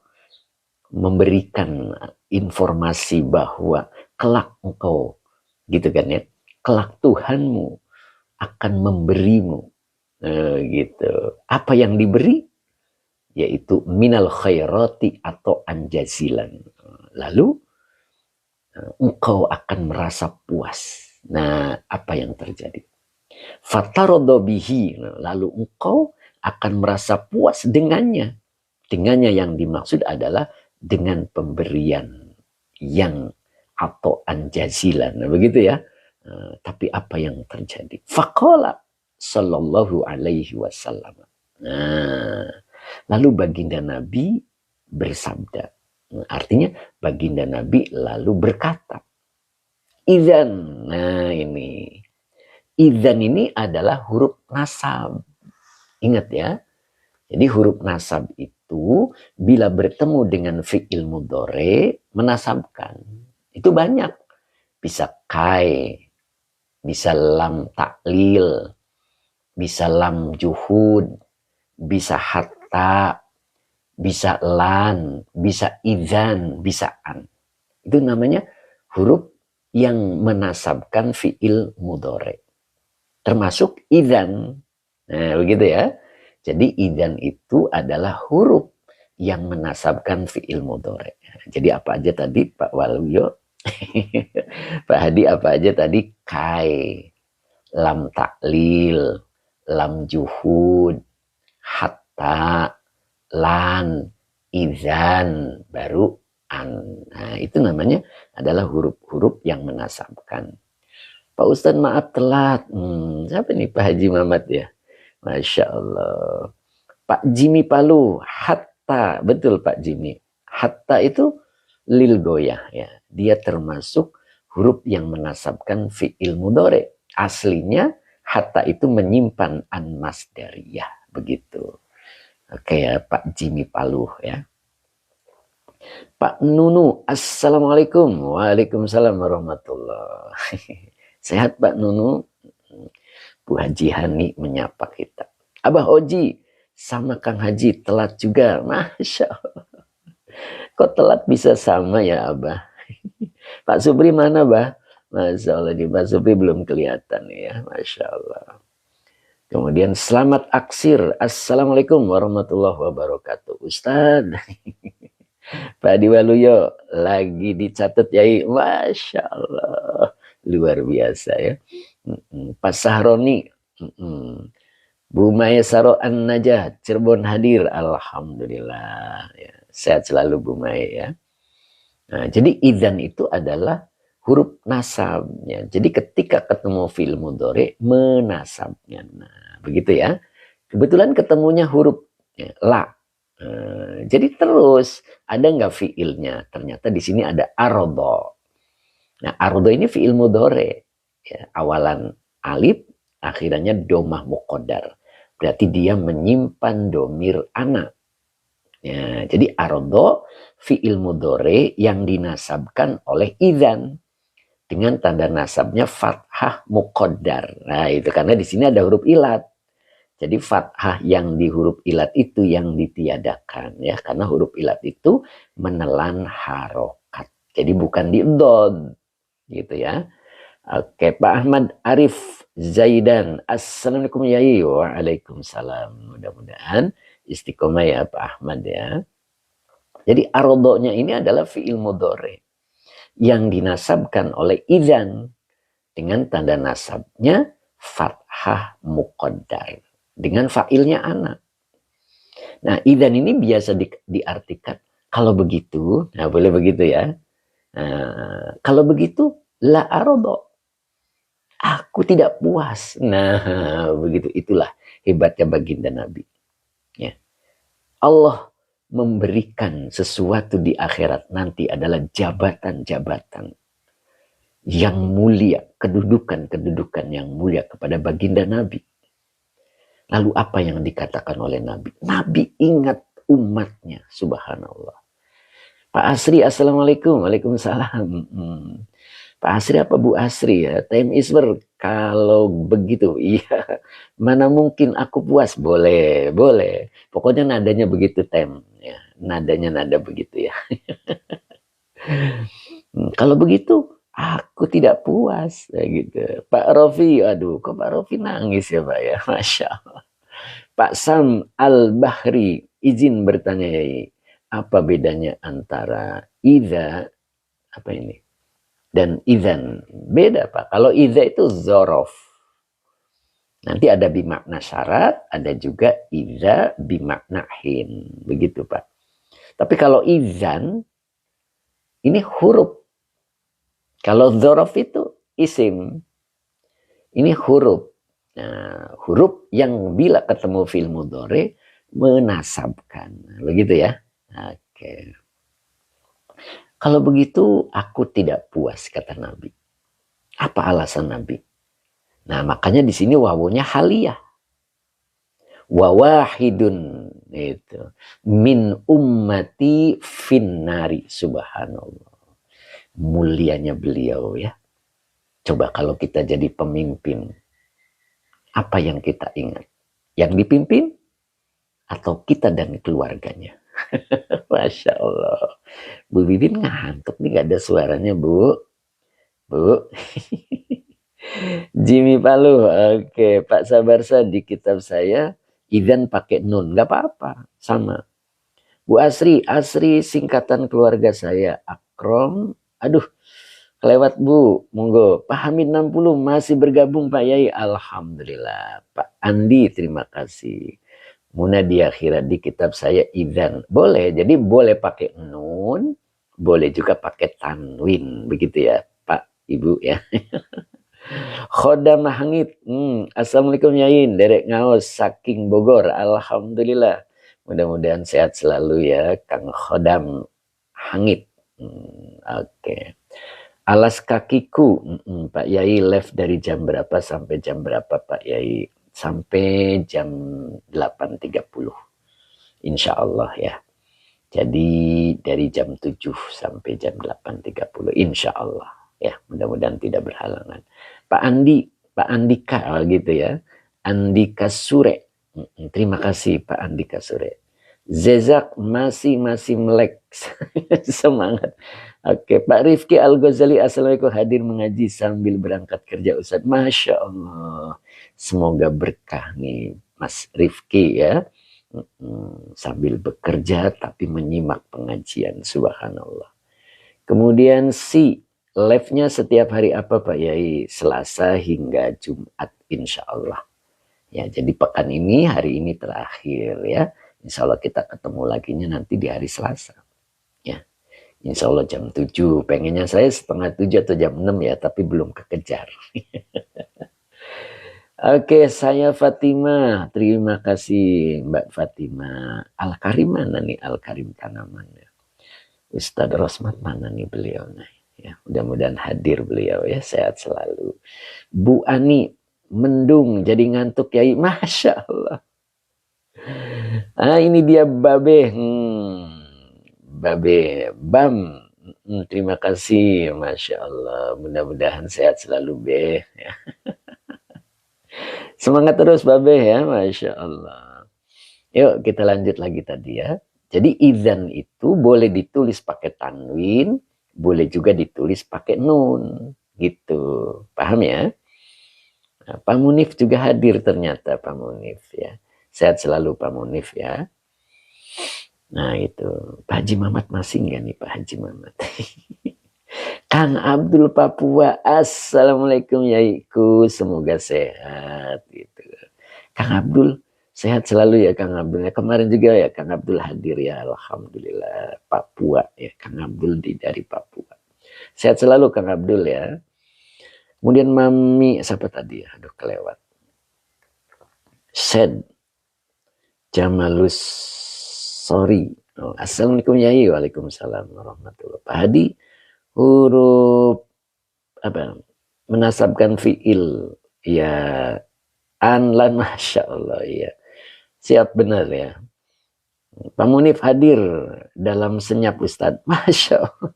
memberikan informasi bahwa kelak engkau, gitu kan ya, kelak Tuhanmu akan memberimu, gitu. Apa yang diberi? Yaitu minal khairati atau anjazilan. Lalu engkau akan merasa puas. Nah, apa yang terjadi? Fatarodo bihi, lalu engkau akan merasa puas dengannya. Dengannya yang dimaksud adalah dengan pemberian yang atau anjazilan. Nah, begitu ya. Tapi apa yang terjadi? Faqala sallallahu alaihi wasallam. Nah, lalu baginda Nabi bersabda. Artinya baginda Nabi lalu berkata, idzan. Nah ini. Idzan ini adalah huruf nasab. Ingat ya. Jadi huruf nasab itu bila bertemu dengan fi'il mudhari menasabkan. Itu banyak. Bisa kai, bisa lam taklil, bisa lam juhud, bisa hatta, bisa lan, bisa idzan, bisa an. Itu namanya huruf yang menasabkan fi'il mudhari. Termasuk idzan. Nah, begitu ya. Jadi idzan itu adalah huruf yang menasabkan fi'il mudhari. Jadi apa aja tadi Pak Waluyo? Pak Hadi apa aja tadi? Kai, lam taklil, lam juhud, hatta, lan, idzan, baru an. Nah, itu namanya adalah huruf-huruf yang menasabkan. Pak Ustadz maaf telat. Siapa nih Pak Haji Mamat ya? Masya Allah. Pak Jimmy Palu, hatta. Betul Pak Jimmy. Hatta itu lil goyah ya. Dia termasuk huruf yang menasabkan fi'il mudhari. Aslinya hatta itu menyimpan an masdariyah. Begitu. Oke ya Pak Jimmy Palu ya. Pak Nunu, assalamualaikum. Waalaikumsalam warahmatullahi. Sehat Pak Nunu. Bu Haji Hani menyapa kita. Abah Oji sama Kang Haji telat juga. Masya Allah. Kok telat bisa sama ya Abah? Pak Supri mana Bah? Masya Allah, di Pak Supri belum kelihatan ya. Masya Allah. Kemudian selamat aksir. Assalamualaikum warahmatullahi wabarakatuh. Ustadz. Pak Adi Waluyo lagi dicatat Yai. Masya Allah. Luar biasa ya. Pak Sahroni, Bu Maya Saro An-Najah, Cirebon hadir, alhamdulillah. Ya, sehat selalu Bu Maya ya. Nah, jadi idzan itu adalah huruf nasabnya. Jadi ketika ketemu fi'il mudhari menasabnya. Nah, begitu ya. Kebetulan ketemunya huruf ya, la. Jadi terus ada nggak fi'ilnya? Ternyata di sini ada arodo. Nah, arodo ini fi'il mudhari. Ya, awalan alif, akhirnya domah muqaddar. Berarti dia menyimpan domir ana. Ya, jadi arodo fi'il mudhari yang dinasabkan oleh idzan dengan tanda nasabnya fathah muqaddar. Nah, itu karena di sini ada huruf ilat. Jadi fathah yang di huruf ilat itu yang ditiadakan ya, karena huruf ilat itu menelan harokat. Jadi bukan di dod gitu ya. Oke, Pak Ahmad Arif Zaidan. Assalamualaikum Yai. Waalaikumsalam. Mudah-mudahan istiqomah ya Pak Ahmad ya. Jadi arodonya ini adalah fi'il mudhari yang dinasabkan oleh idzan dengan tanda nasabnya fathah muqaddar dengan fa'ilnya anak. Nah, idzan ini biasa diartikan kalau begitu, nah boleh begitu ya. Nah, kalau begitu la arodo, aku tidak puas. Nah, begitu itulah hebatnya baginda Nabi. Ya. Allah memberikan sesuatu di akhirat nanti adalah jabatan-jabatan yang mulia, kedudukan-kedudukan yang mulia kepada baginda Nabi. Lalu apa yang dikatakan oleh Nabi? Nabi ingat umatnya, subhanallah. Pak Asri, assalamualaikum. Waalaikumsalam. Pak Asri apa Bu Asri ya? Time is work. Kalau begitu, iya. Mana mungkin aku puas? Boleh, boleh. Pokoknya nadanya begitu, Tem. Ya, nadanya nada begitu ya. Kalau begitu, aku tidak puas. Ya, gitu. Pak Rofi, aduh, kok Pak Rofi nangis ya Pak ya? Masya Allah. Pak Sam Al-Bahri, izin bertanya ya, apa bedanya antara idza, apa ini, dan idzan? Beda Pak. Kalau idza itu zorof. Nanti ada bimakna syarat, ada juga idza bimakna hin. Begitu Pak. Tapi kalau idzan, ini huruf. Kalau zorof itu isim. Ini huruf. Nah, huruf yang bila ketemu fi'il mudhari menasabkan. Begitu ya. Oke. Kalau begitu aku tidak puas, kata Nabi. Apa alasan Nabi? Nah, makanya di sini wawunya haliyah. Wawahidun itu min ummati finnari, subhanallah. Mulianya beliau ya. Coba kalau kita jadi pemimpin, apa yang kita ingat? Yang dipimpin atau kita dan keluarganya? Masya Allah. Bu Bibin ngantuk nih, gak ada suaranya Bu. Bu. Jimmy Palu. Oke, Pak Sabarsa di kitab saya idzan pakai nun, gak apa-apa, sama. Bu Asri, Asri singkatan keluarga saya. Akrom, aduh, kelewat Bu, monggo. Pak Hamid 60 masih bergabung Pak Yai. Alhamdulillah. Pak Andi, terima kasih. Muna di akhirat di kitab saya idzan. Boleh, jadi boleh pakai nun, boleh juga pakai tanwin. Begitu ya Pak, Ibu ya. Khodam Hangit. Assalamualaikum Yain. Derek Ngaos, saking Bogor. Alhamdulillah. Mudah-mudahan sehat selalu ya Kang Khodam Hangit. Oke. Alas kakiku. Pak Yai live dari jam berapa sampai jam berapa Pak Yai? Sampai jam 8.30. Insya Allah ya. Jadi dari jam 7 sampai jam 8.30. Insya Allah ya. Mudah-mudahan tidak berhalangan. Pak Andi, Pak Andika gitu ya. Andika Sure. Terima kasih Pak Andika Sure. Zezak masih melek. Semangat. Oke, Pak Rifki Al-Ghazali, assalamualaikum, hadir mengaji sambil berangkat kerja Ustaz. Masya Allah. Semoga berkah nih Mas Rifki ya. Sambil bekerja tapi menyimak pengajian, subhanallah. Kemudian si live-nya setiap hari apa Pak Yai? Selasa hingga Jumat insya Allah. Ya, jadi pekan ini, hari ini terakhir ya. Insya Allah kita ketemu lagi nanti di hari Selasa. Ya. Insya Allah jam 7. Pengennya saya setengah 7 atau jam 6 ya, tapi belum kekejar. Oke, saya Fatima. Terima kasih Mbak Fatima. Al-Karim mana nih? Al-Karim Tanaman. Ustadz Rosmat mana nih beliau? Nah, ya, mudah-mudahan hadir beliau ya, sehat selalu. Bu Ani, mendung jadi ngantuk Yai. Masya Allah. Ah, ini dia Babe. Babe, Bam. Terima kasih, Masya Allah. Mudah-mudahan sehat selalu Be. Ya. Semangat terus Babe ya, Masya Allah. Yuk kita lanjut lagi tadi ya. Jadi idzan itu boleh ditulis pakai tanwin, boleh juga ditulis pakai nun. Gitu. Paham ya? Nah, Pak Munif juga hadir ternyata Pak Munif ya. Sehat selalu Pak Munif ya. Nah itu. Pak Haji Mamat masih nggak nih Pak Haji Mamat? Kang Abdul Papua, Assalamualaikum Yaiku, semoga sehat gitu. Kang Abdul, sehat selalu ya Kang Abdul. Kemarin juga ya Kang Abdul hadir ya, Alhamdulillah. Papua ya, Kang Abdul dari Papua. Sehat selalu Kang Abdul ya. Kemudian Mami, siapa tadi ya? Aduh kelewat. Sed, Jamalus, sorry. Oh, Assalamualaikum Yai, Waalaikumsalam warahmatullahi. Pak Hadi, huruf apa? Menasabkan fiil ya, anlan, Masya Allah ya. Siap benar ya. Pak Munif hadir dalam senyap Ustadz. Masya Allah.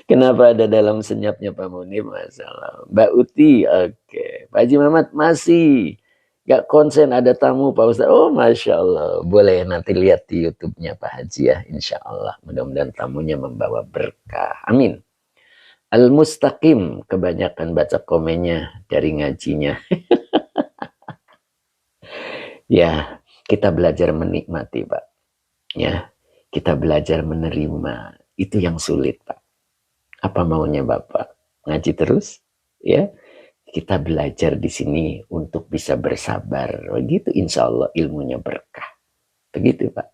Kenapa ada dalam senyapnya Pak Munif? Masya Allah. Mbak Uti, oke. Pak Haji Mamat masih. Gak konsen ada tamu Pak Ustadz. Oh Masya Allah. Boleh nanti lihat di YouTube-nya Pak Haji ya. Insya Allah. Mudah-mudahan tamunya membawa berkah. Amin. Al-Mustaqim. Kebanyakan baca komennya dari ngajinya. Ya, kita belajar menikmati Pak. Ya, kita belajar menerima. Itu yang sulit Pak. Apa maunya Bapak? Ngaji terus? Ya, kita belajar di sini untuk bisa bersabar. Begitu insya Allah ilmunya berkah. Begitu Pak.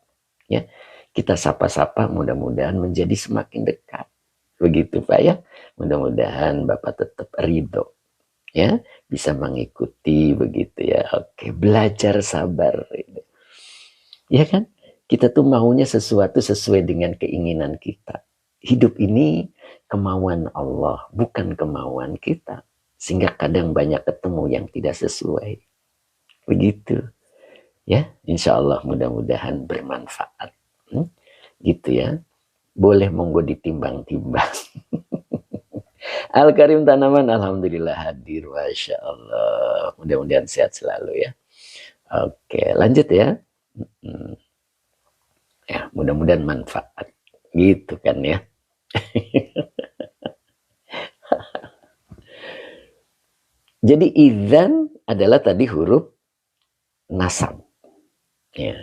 Ya, kita sapa-sapa mudah-mudahan menjadi semakin dekat. Begitu Pak ya. Mudah-mudahan Bapak tetap ridho. Ya, bisa mengikuti begitu ya. Oke, belajar sabar. Ya kan? Kita tuh maunya sesuatu sesuai dengan keinginan kita. Hidup ini kemauan Allah, bukan kemauan kita. Sehingga kadang banyak ketemu yang tidak sesuai. Begitu. Ya, insya Allah mudah-mudahan bermanfaat. Gitu ya. Boleh monggo ditimbang-timbang. Al-Karim Tanaman, Alhamdulillah hadir. Masya Allah. Mudah-mudahan sehat selalu ya. Oke, lanjut ya. Ya, mudah-mudahan manfaat. Gitu kan ya. Jadi idzan adalah tadi huruf nasab. Ya.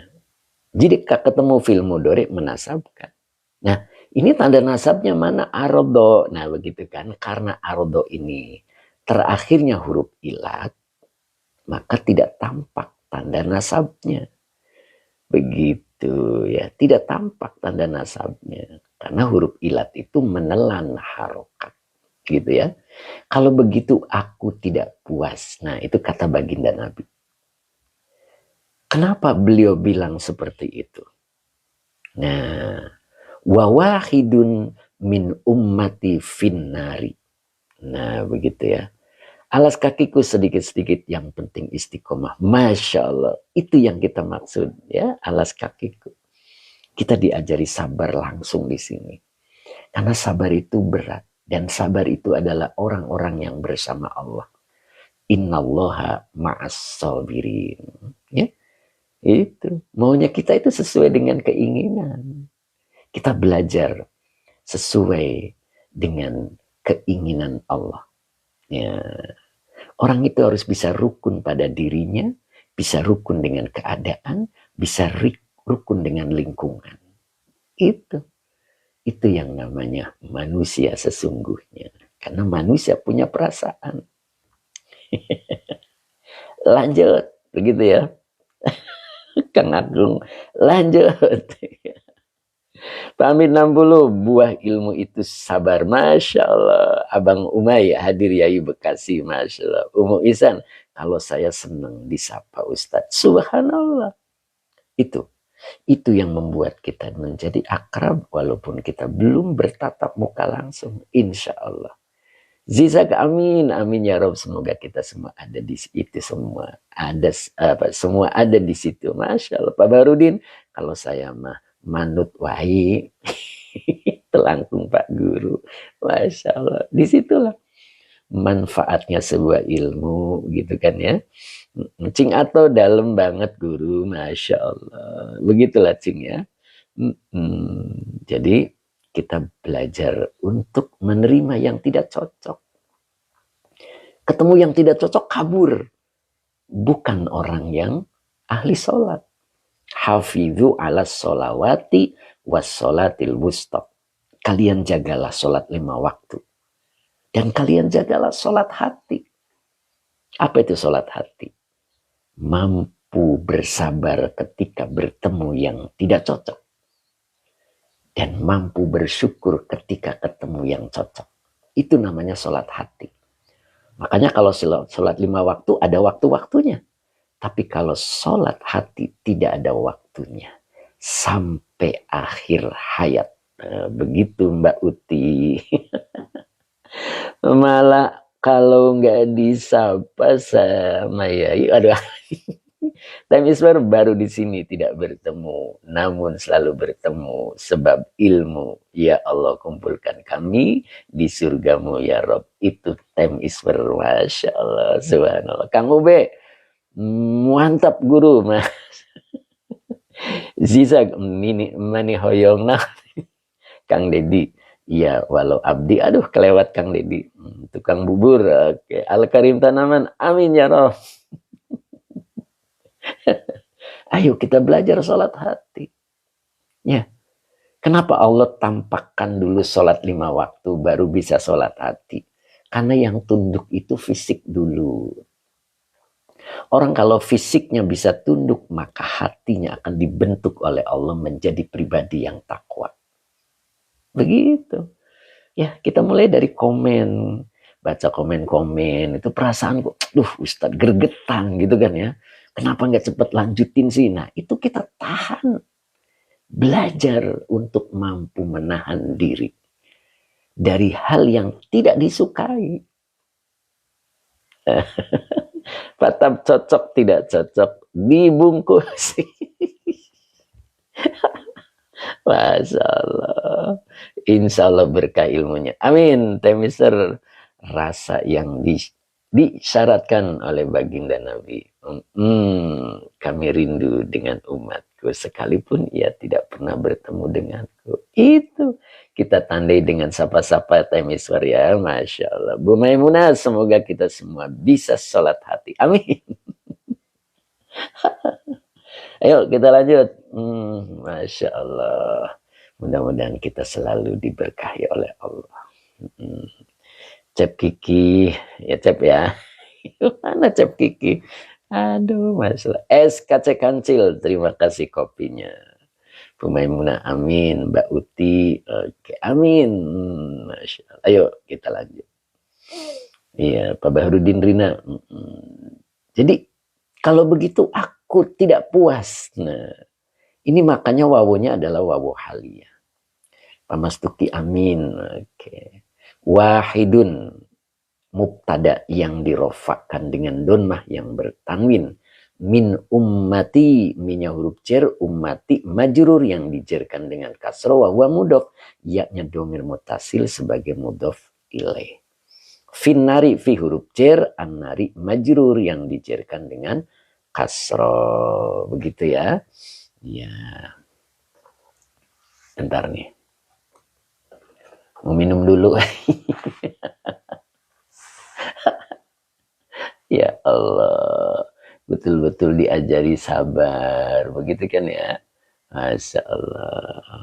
Jadi ketemu fil mudhari menasabkan. Nah, ini tanda nasabnya mana? Arodo. Nah, begitu kan. Karena arodo ini terakhirnya huruf ilat, maka tidak tampak tanda nasabnya. Begitu ya. Tidak tampak tanda nasabnya. Karena huruf ilat itu menelan harokat. Gitu ya. Kalau begitu aku tidak puas. Nah, itu kata baginda Nabi. Kenapa beliau bilang seperti itu? Nah, wawahidun min ummati finnari. Nah, begitu ya. Alas kakiku sedikit-sedikit, yang penting istiqomah. Masya Allah, itu yang kita maksud ya, alas kakiku. Kita diajari sabar langsung di sini. Karena sabar itu berat. Dan sabar itu adalah orang-orang yang bersama Allah. Innallaha ma'as sabirin. Ya, itu. Maunya kita itu sesuai dengan keinginan. Kita belajar sesuai dengan keinginan Allah. Ya. Orang itu harus bisa rukun pada dirinya, bisa rukun dengan keadaan, bisa rukun dengan lingkungan. Itu yang namanya manusia sesungguhnya. Karena manusia punya perasaan. Lanjut, begitu ya. Kang Agung, lanjut. Pamit 60, buah ilmu itu sabar. Masya Allah. Abang Umay hadir Yayu Bekasi. Masya Allah. Umu Isan, kalau saya senang disapa Ustadz. Subhanallah. Itu yang membuat kita menjadi akrab walaupun kita belum bertatap muka langsung. Insya Allah. Zizak amin, amin ya Rob. Semoga kita semua ada di situ semua. Semua ada di situ. Masya Allah. Pak Barudin, kalau saya mah manut wahi telangkung Pak Guru. Masya Allah. Disitulah manfaatnya sebuah ilmu gitu kan ya. Cing atau dalam banget guru, Masya Allah. Begitulah Cing ya. Jadi kita belajar untuk menerima yang tidak cocok. Ketemu yang tidak cocok, kabur. Bukan orang yang ahli sholat. Hafidhu ala sholawati was sholatil wusta. Kalian jagalah sholat 5 waktu. Dan kalian jagalah sholat hati. Apa itu sholat hati? Mampu bersabar ketika bertemu yang tidak cocok. Dan mampu bersyukur ketika ketemu yang cocok. Itu namanya sholat hati. Makanya kalau sholat 5 waktu ada waktu-waktunya. Tapi kalau sholat hati tidak ada waktunya. Sampai akhir hayat. Begitu Mbak Uti. Malah kalau nggak disapa sama Yai, aduh. Time Iswar baru di sini tidak bertemu, namun selalu bertemu sebab ilmu. Ya Allah, kumpulkan kami di surgamu ya Rob. Itu Time Iswar, Masya Allah, subhanallah. Kang Ube, mantap guru, Mas. Zizak, mani hoyong nah. Kang Dedi, iya walau abdi, aduh kelewat Kang Dedi. Tukang bubur, oke. Al-Karim Tanaman, amin ya Rob. Ayo kita belajar sholat hati. Ya. Kenapa Allah tampakkan dulu sholat 5 waktu baru bisa sholat hati? Karena yang tunduk itu fisik dulu. Orang kalau fisiknya bisa tunduk, maka hatinya akan dibentuk oleh Allah menjadi pribadi yang takwa. Begitu. Ya, kita mulai dari komen. Baca komen-komen, itu perasaan kok, Ustadz gergetan gitu kan ya. Kenapa nggak cepat lanjutin sih? Nah, itu kita tahan. Belajar untuk mampu menahan diri dari hal yang tidak disukai. Patap cocok tidak cocok dibungkus. Masya Allah. Insya Allah berkah ilmunya. Amin. Temister rasa yang disyaratkan oleh baginda Nabi. Kami rindu dengan umatku sekalipun ia tidak pernah bertemu denganku. Itu kita tandai dengan sapa-sapa Temister ya. Masya Allah. Bu Maimunah, semoga kita semua bisa sholat hati. Amin. Ayo kita lanjut. Masya Allah. Mudah-mudahan kita selalu diberkahi oleh Allah. Cep Kiki, ya Cep ya. Mana Cep Kiki? Aduh, masalah. SKC Kancil, terima kasih kopinya. Bu Maimunah, amin. Mbak Uti, oke, amin. Masya Allah. Ayo kita lanjut. Iya, Pak Bahrudin Rina. Jadi kalau begitu aku tidak puas. Nah, ini makanya wawunya adalah wawu haliyah. Pak Mas Tuki, amin. Oke. Wahidun, mubtada yang dirofakkan dengan donmah yang bertanwin. Min ummati, minnya huruf cer, ummati majrur yang dijerkan dengan kasroh wa mudof, yaknya domir mutasil sebagai mudof ilaih. Finnari fi huruf cer, annari majrur yang dijerkan dengan kasroh. Begitu ya. Ya. Bentar nih. Mau minum dulu. Ya Allah. Betul-betul diajari sabar. Begitu kan ya. Masya Allah.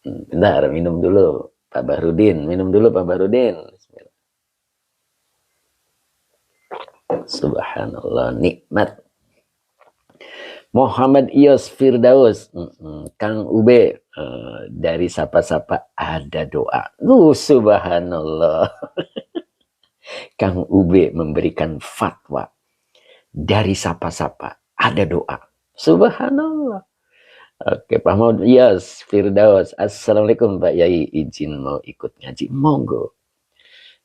Bentar, minum dulu. Pak Bahrudin. Minum dulu Pak Bahrudin. Bismillah. Subhanallah. Nikmat. Muhammad Iyos Firdaus, Kang Ube, dari sapa-sapa ada doa. Subhanallah. Kang Ube memberikan fatwa. Dari sapa-sapa ada doa. Subhanallah. Oke, Pak Muhammad Iyos Firdaus. Assalamualaikum Pak Yai, izin mau ikut ngaji. Monggo.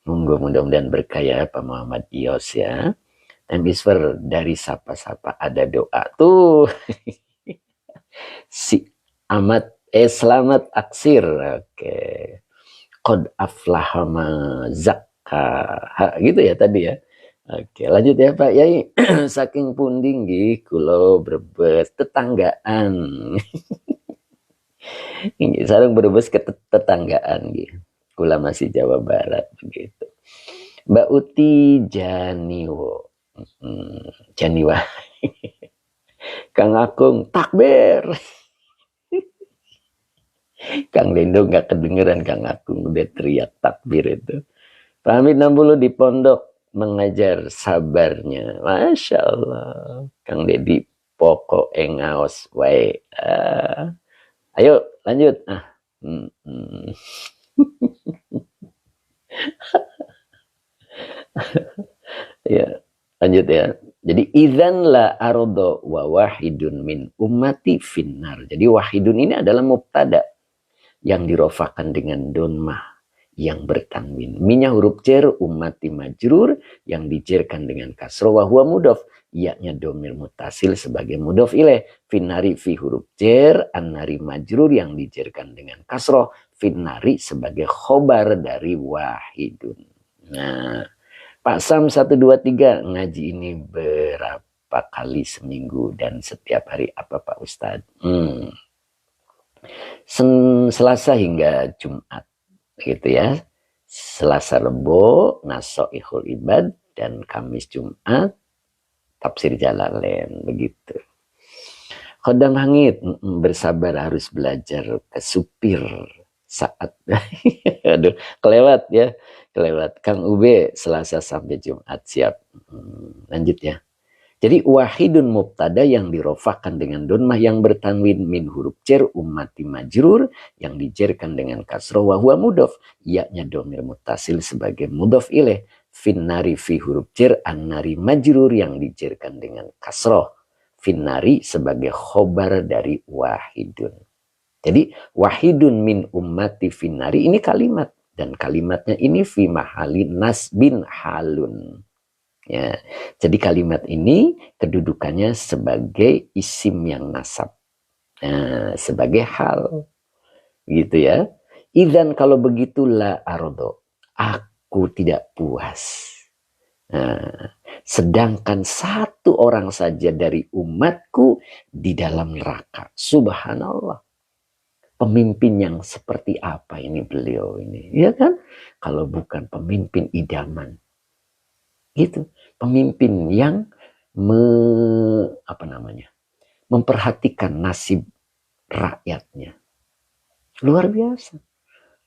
Monggo, mudah-mudahan berkaya Pak Muhammad Iyos ya. Emisfer dari sapa-sapa ada doa tuh. Si Ahmad selamat aksir. Oke. Qad aflaha ma gitu ya tadi ya. Oke, lanjut ya Pak Yai. Saking punding nggih kula Brebes tetanggaan. Sareng Brebes ke tetanggaan nggih. Kula masih Jawa Barat begitu. Mbak Uti Janiwo. Janiwa. Kang Akung takbir. Kang Lendo nggak kedengeran Kang Akung udah teriak takbir itu. Pamit 60 di pondok mengajar sabarnya. Masya Allah. Kang Dedi pokok engaos wae. Ayo lanjut. Ya, lanjut ya. Jadi idzan la ardo wa wahidun min ummati finnar. Jadi wahidun ini adalah mubtada yang dirofakan dengan donmah yang bertanwin. Minya huruf jar ummati majrur yang dijerkan dengan kasroh wa huwa mudhof. Ianya domir mutasil sebagai mudhof ilaih. Finnari fi huruf jar annari majrur yang dijerkan dengan kasroh. Finnari sebagai khobar dari wahidun. Nah, Pak Sam 123 ngaji ini berapa kali seminggu dan setiap hari apa Pak Ustadz? Selasa hingga Jumat gitu ya. Selasa Rebo Nasoihul Ibad dan Kamis Jumat Tafsir Jalalain begitu. Khodam Hangit bersabar harus belajar ke supir saat aduh kelewat ya. Kelewat. Kang Ube Selasa sampai Jumat siap. Lanjut ya. Jadi wahidun mubtada yang dirofakan dengan donmah yang bertanwin min huruf jar ummati majrur yang dijerkan dengan kasroh wa huwa mudhof. Ianya domir mutasil sebagai mudhof ilaih. Finnari fi huruf jar annari majrur yang dijerkan dengan kasroh. Finnari sebagai khobar dari wahidun. Jadi wahidun min ummati finnari ini kalimat. Dan kalimatnya ini fi mahali nasbin halun. Ya, jadi kalimat ini kedudukannya sebagai isim yang nasab. Nah, sebagai hal. Gitu ya. Idzan kalau begitu la ardo. Aku tidak puas. Nah, sedangkan satu orang saja dari umatku di dalam neraka. Subhanallah. Pemimpin yang seperti apa ini beliau ini, ya kan? Kalau bukan pemimpin idaman, gitu. Pemimpin yang memperhatikan nasib rakyatnya. Luar biasa.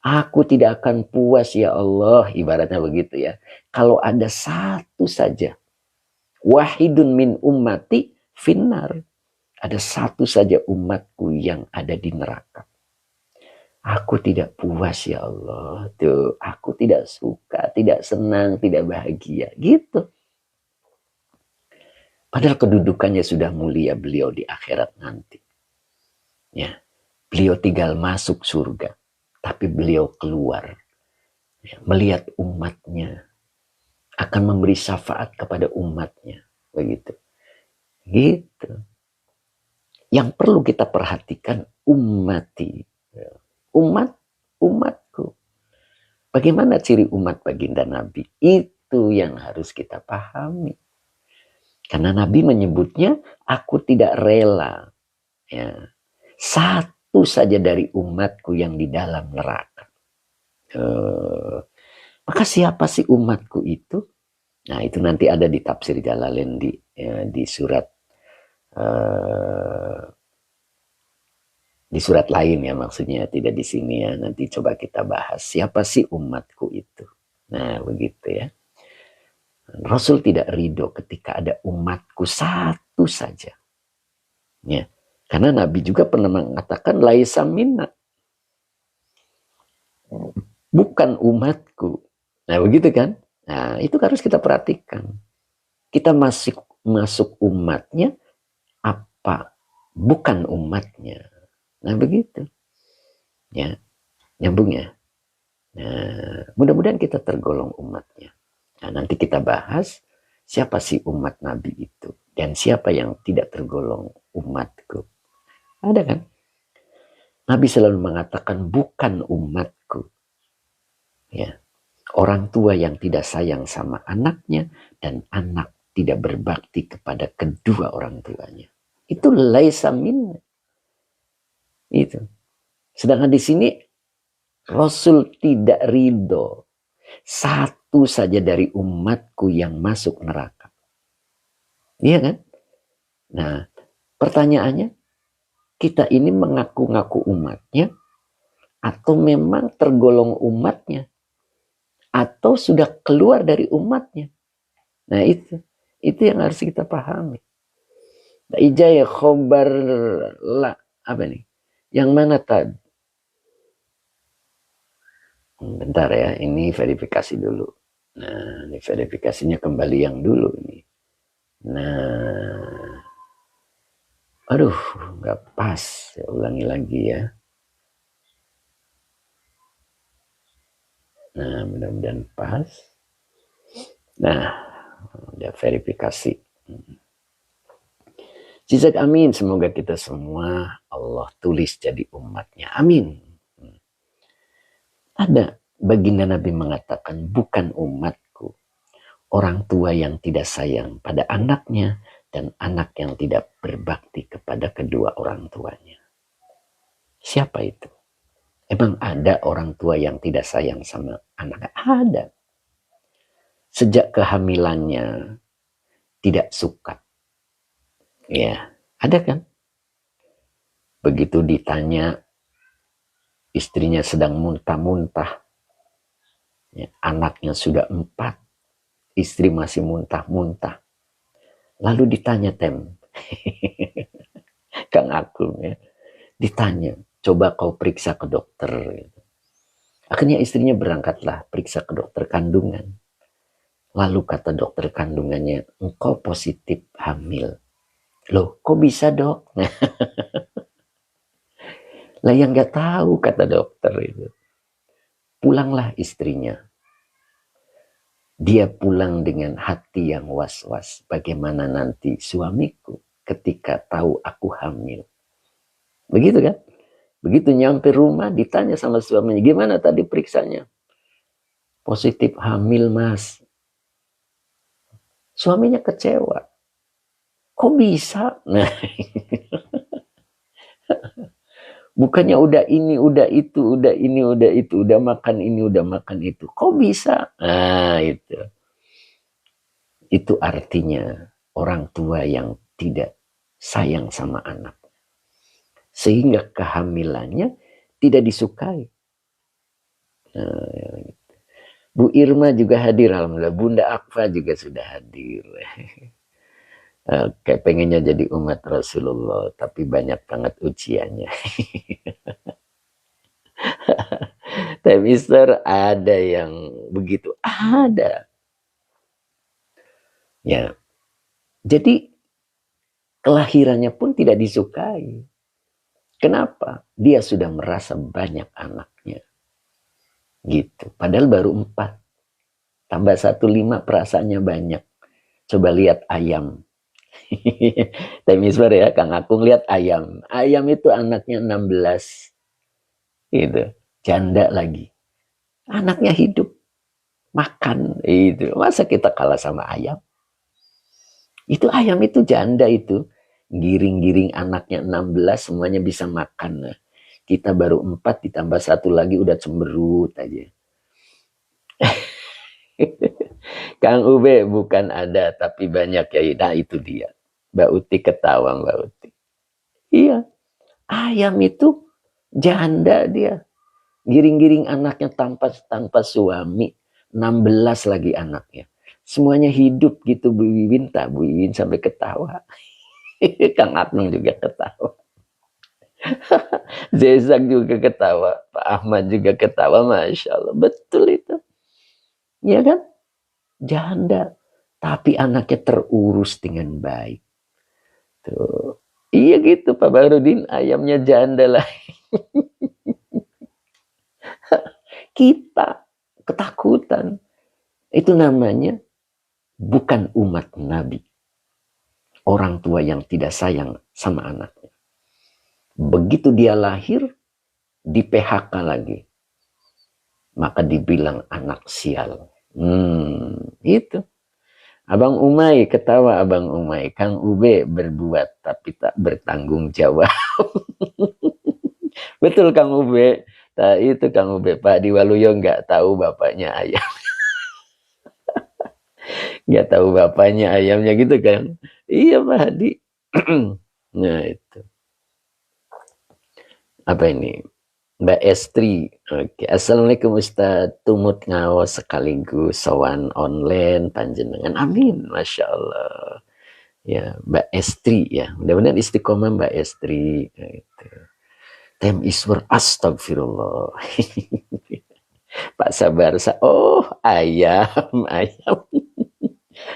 Aku tidak akan puas ya Allah, ibaratnya begitu ya. Kalau ada satu saja, wahidun min ummati finnar. Ada satu saja umatku yang ada di neraka. Aku tidak puas ya Allah. Tuh, aku tidak suka, tidak senang, tidak bahagia. Gitu. Padahal kedudukannya sudah mulia beliau di akhirat nanti. Ya, beliau tinggal masuk surga. Tapi beliau keluar. Ya, melihat umatnya. Akan memberi syafaat kepada umatnya. Begitu. Gitu. Yang perlu kita perhatikan ummati. Umatku. Bagaimana ciri umat baginda Nabi? Itu yang harus kita pahami. Karena Nabi menyebutnya, aku tidak rela. Ya, satu saja dari umatku yang di dalam neraka. Maka siapa sih umatku itu? Nah itu nanti ada di tafsir Jalalain di surat di surat lain ya, maksudnya tidak di sini ya. Nanti coba kita bahas siapa sih umatku itu. Nah begitu ya. Rasul tidak ridho ketika ada umatku satu saja. Ya. Karena Nabi juga pernah mengatakan laisa minna. Bukan umatku. Nah begitu kan. Nah itu harus kita perhatikan. Kita masuk umatnya apa? Bukan umatnya. Nah begitu. Ya, nyambung ya. Nah, mudah-mudahan kita tergolong umatnya. Nah, nanti kita bahas siapa sih umat Nabi itu dan siapa yang tidak tergolong umatku. Ada kan? Nabi selalu mengatakan bukan umatku. Ya. Orang tua yang tidak sayang sama anaknya dan anak tidak berbakti kepada kedua orang tuanya. Itu laisa minna. Itu. Sedangkan di sini Rasul tidak ridho satu saja dari umatku yang masuk neraka. Iya kan? Nah, pertanyaannya, kita ini mengaku-ngaku umatnya atau memang tergolong umatnya? Atau sudah keluar dari umatnya? Nah itu yang harus kita pahami. Ijaya khobar la, apa nih? Yang mana tadi? Bentar ya, ini verifikasi dulu. Nah, ini verifikasinya kembali yang dulu ini. Nah, aduh, nggak pas. Saya ulangi lagi ya. Nah, mudah-mudahan pas. Nah, udah verifikasi. Jizak amin, semoga kita semua Allah tulis jadi umatnya. Amin. Ada baginda Nabi mengatakan, bukan umatku orang tua yang tidak sayang pada anaknya dan anak yang tidak berbakti kepada kedua orang tuanya. Siapa itu? Emang ada orang tua yang tidak sayang sama anak? Ada. Sejak kehamilannya tidak suka. Ya, ada kan? Begitu ditanya istrinya sedang muntah-muntah, ya, anaknya sudah 4, istri masih muntah-muntah. Lalu ditanya Kang Agung ya, ditanya, coba kau periksa ke dokter. Akhirnya istrinya berangkatlah periksa ke dokter kandungan. Lalu kata dokter kandungannya, engkau positif hamil. Loh, kok bisa dok? Lah yang gak tahu kata dokter itu. Pulanglah istrinya. Dia pulang dengan hati yang was-was. Bagaimana nanti suamiku ketika tahu aku hamil. Begitu kan? Begitu nyampe rumah ditanya sama suaminya, gimana tadi periksanya? Positif hamil mas. Suaminya kecewa. Kok bisa? Nah, bukannya udah ini, udah itu, udah ini, udah itu, udah makan ini, udah makan itu. Kok bisa? Nah, itu. Itu artinya orang tua yang tidak sayang sama anak. Sehingga kehamilannya tidak disukai. Nah, Bu Irma juga hadir, alhamdulillah. Bunda Akfa juga sudah hadir. Kayak pengennya jadi umat Rasulullah, tapi banyak banget ujiannya. Tapi Mister, ada yang begitu, ada. Ya, jadi kelahirannya pun tidak disukai. Kenapa? Dia sudah merasa banyak anaknya. Gitu. Padahal baru 4. Tambah 1, 5, perasaannya banyak. Coba lihat ayam. Temisbar ya, Kang Akung lihat ayam. Ayam itu anaknya 16. Gitu. Janda lagi. Anaknya hidup. Makan. Itu. Masa kita kalah sama ayam? Itu ayam itu janda itu. Giring-giring anaknya 16 semuanya bisa makan. Nah, kita baru 4 ditambah 1 lagi udah cemberut aja. Kang Ube bukan ada tapi banyak ya. Nah itu dia. Mbak Uti ketawa Mbak Uti. Iya. Ayam itu janda dia. Giring-giring anaknya tanpa suami. 16 lagi anaknya. Semuanya hidup gitu Bu Iwin. Tak Bu Iwin sampai ketawa. Kang Aknung juga ketawa. Zezak juga ketawa. Pak Ahmad juga ketawa. Masya Allah. Betul itu. Ya kan? Janda. Tapi anaknya terurus dengan baik. Tuh. Iya gitu Pak Barudin. Ayamnya janda lah. Kita ketakutan. Itu namanya bukan umat Nabi. Orang tua yang tidak sayang sama anaknya. Begitu dia lahir, di PHK lagi. maka dibilang anak sial. Itu. Abang Umay ketawa, Abang Umay. Kang Ube berbuat tapi tak bertanggung jawab. Betul Kang Ube. Nah, itu Kang Ube, Pak Diwaluyo nggak tahu bapaknya ayam. Nggak tahu bapaknya ayamnya gitu kan. Iya Pak Hadi. Nah itu. Apa ini? Mbak Estri. Oke. Assalamualaikum Ustaz. Tumut ngawas sekaligus sawan online panjenengan. Amin. Masya Allah. Ya, Mbak Estri ya. Mudah-mudahan istiqomah Mbak Estri. Gitu. Tem iswar astagfirullah. Pak Sabarsa. Oh, ayam, ayam.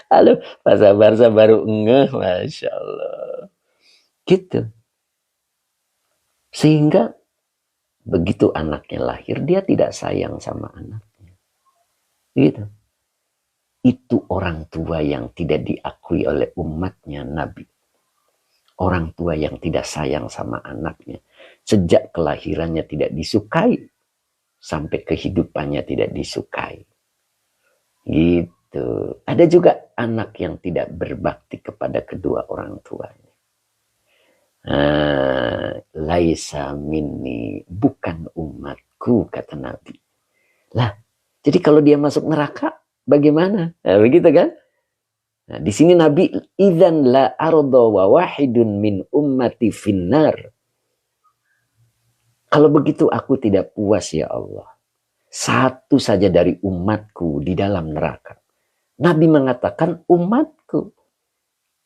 Halo, Pak Sabarsa baru ngeh, Masya Allah. Gitu. Sehingga begitu anaknya lahir, dia tidak sayang sama anaknya. Gitu. Itu orang tua yang tidak diakui oleh umatnya Nabi. Orang tua yang tidak sayang sama anaknya. Sejak kelahirannya tidak disukai. Sampai kehidupannya tidak disukai. Gitu. Ada juga anak yang tidak berbakti kepada kedua orang tuanya. Laisa minni, bukan umatku, kata Nabi. Lah, jadi kalau dia masuk neraka, bagaimana? Nah, begitu kan? Nah, di sini Nabi, idzan la arda wa wahidun min ummati finnar. Kalau begitu aku tidak puas ya Allah. Satu saja dari umatku di dalam neraka. Nabi mengatakan umatku.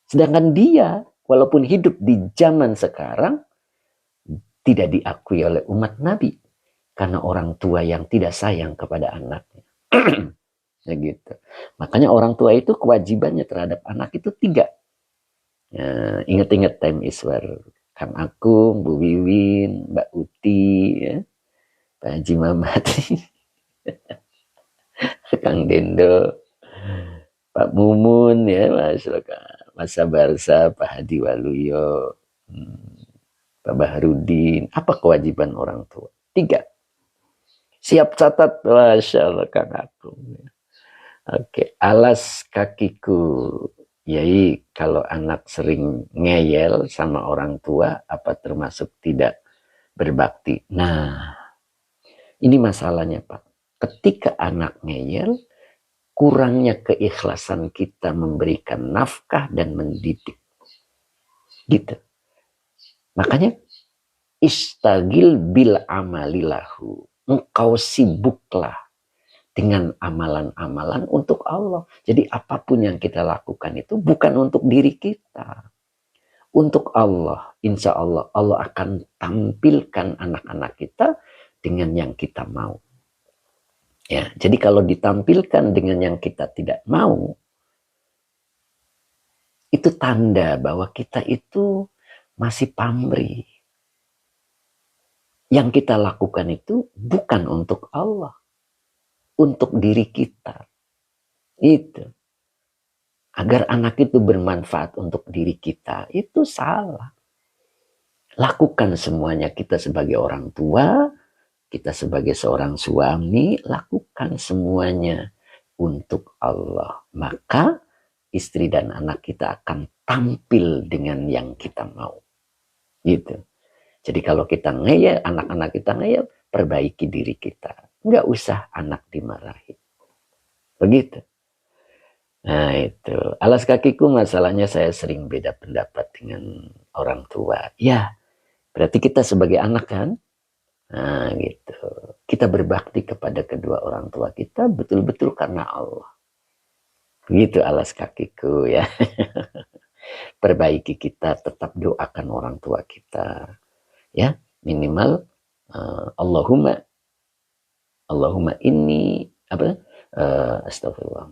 Sedangkan dia, walaupun hidup di zaman sekarang, tidak diakui oleh umat Nabi. Karena orang tua yang tidak sayang kepada anaknya. Ya gitu. Makanya orang tua itu kewajibannya terhadap anak itu 3. Ya, ingat-ingat time iswar. Kang Akung, Bu Wiwin, Mbak Uti, ya, Pak Haji Mamat, Kang Dendo, Pak Mumun, ya, Mas Sabarsa, Pak Hadi Waluyo, Pak Baharudin. Apa kewajiban orang tua? 3. Siap catat, Masya Allah Kang Akung. Oke, alas kakiku. Yai, kalau anak sering ngeyel sama orang tua, apa termasuk tidak berbakti? Nah, ini masalahnya Pak. Ketika anak ngeyel, kurangnya keikhlasan kita memberikan nafkah dan mendidik. Gitu. Makanya, istagil bil amalilahu. Engkau sibuklah dengan amalan-amalan untuk Allah. Jadi apapun yang kita lakukan itu bukan untuk diri kita. Untuk Allah. Insya Allah, Allah akan tampilkan anak-anak kita dengan yang kita mau. Ya, jadi kalau ditampilkan dengan yang kita tidak mau, itu tanda bahwa kita itu masih pamrih. Yang kita lakukan itu bukan untuk Allah. Untuk diri kita. Itu. Agar anak itu bermanfaat untuk diri kita, itu salah. Lakukan semuanya, kita sebagai orang tua, kita sebagai seorang suami, lakukan semuanya untuk Allah. Maka istri dan anak kita akan tampil dengan yang kita mau. Gitu. Jadi kalau kita ngeyel, anak-anak kita ngeyel, perbaiki diri kita. Nggak usah anak dimarahi. Begitu. Nah itu. Alas kakiku masalahnya saya sering beda pendapat dengan orang tua. Ya, berarti kita sebagai anak kan. Nah gitu. Kita berbakti kepada kedua orang tua kita betul-betul karena Allah. Begitu alas kakiku ya. Perbaiki kita, tetap doakan orang tua kita. Ya, minimal Allahumma inni apa? Astagfirullah.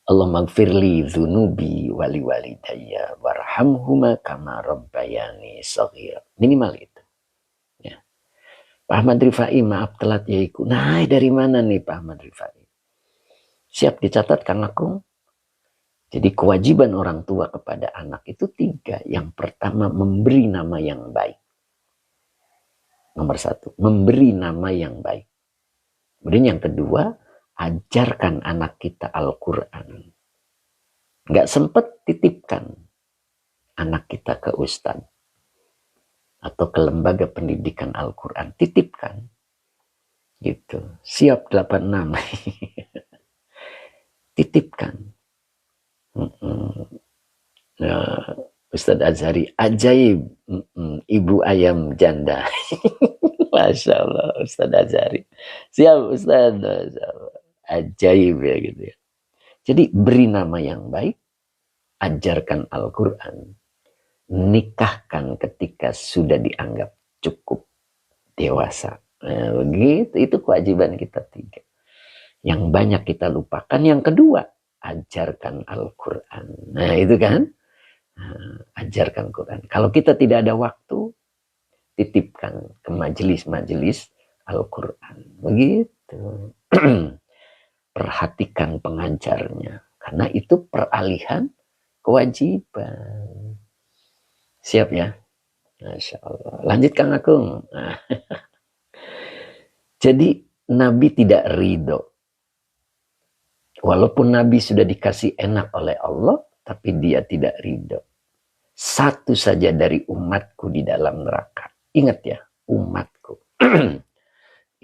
Allah maghfirli dzunubi wali walidayya warhamhuma kama rabbayani shaghira. Minimal itu. Ya. Pak Ahmad Rifai, maaf telat yaiku. Nah, dari mana nih Pak Ahmad Rifai? Siap dicatat Kang Akung? Jadi kewajiban orang tua kepada anak itu 3. Yang pertama, memberi nama yang baik. Nomor satu, memberi nama yang baik. Kemudian yang kedua, ajarkan anak kita Al-Quran. Nggak sempat, titipkan anak kita ke ustadz atau ke lembaga pendidikan Al-Quran. Titipkan. Gitu. Siap 86. Titipkan. Nah, Ustadz Azhari, ajaib. Ibu ayam janda. Masya Allah, Ustadz Azhari. Siap Ustadz. Masya Allah. Ajaib ya gitu ya. Jadi beri nama yang baik, ajarkan Al-Quran, nikahkan ketika sudah dianggap cukup dewasa. Nah, begitu, itu kewajiban kita 3. Yang banyak kita lupakan. Yang kedua, ajarkan Al-Quran. Nah itu kan, ajarkan Quran. Kalau kita tidak ada waktu, titipkan ke majelis-majelis Al-Quran. Begitu. Perhatikan pengajarnya. Karena itu peralihan kewajiban. Siap ya? Masya Allah. Lanjut Kang Agung. Nah. Jadi Nabi tidak ridho. Walaupun Nabi sudah dikasih enak oleh Allah, tapi dia tidak ridho. Satu saja dari umatku di dalam neraka. Ingat ya, umatku.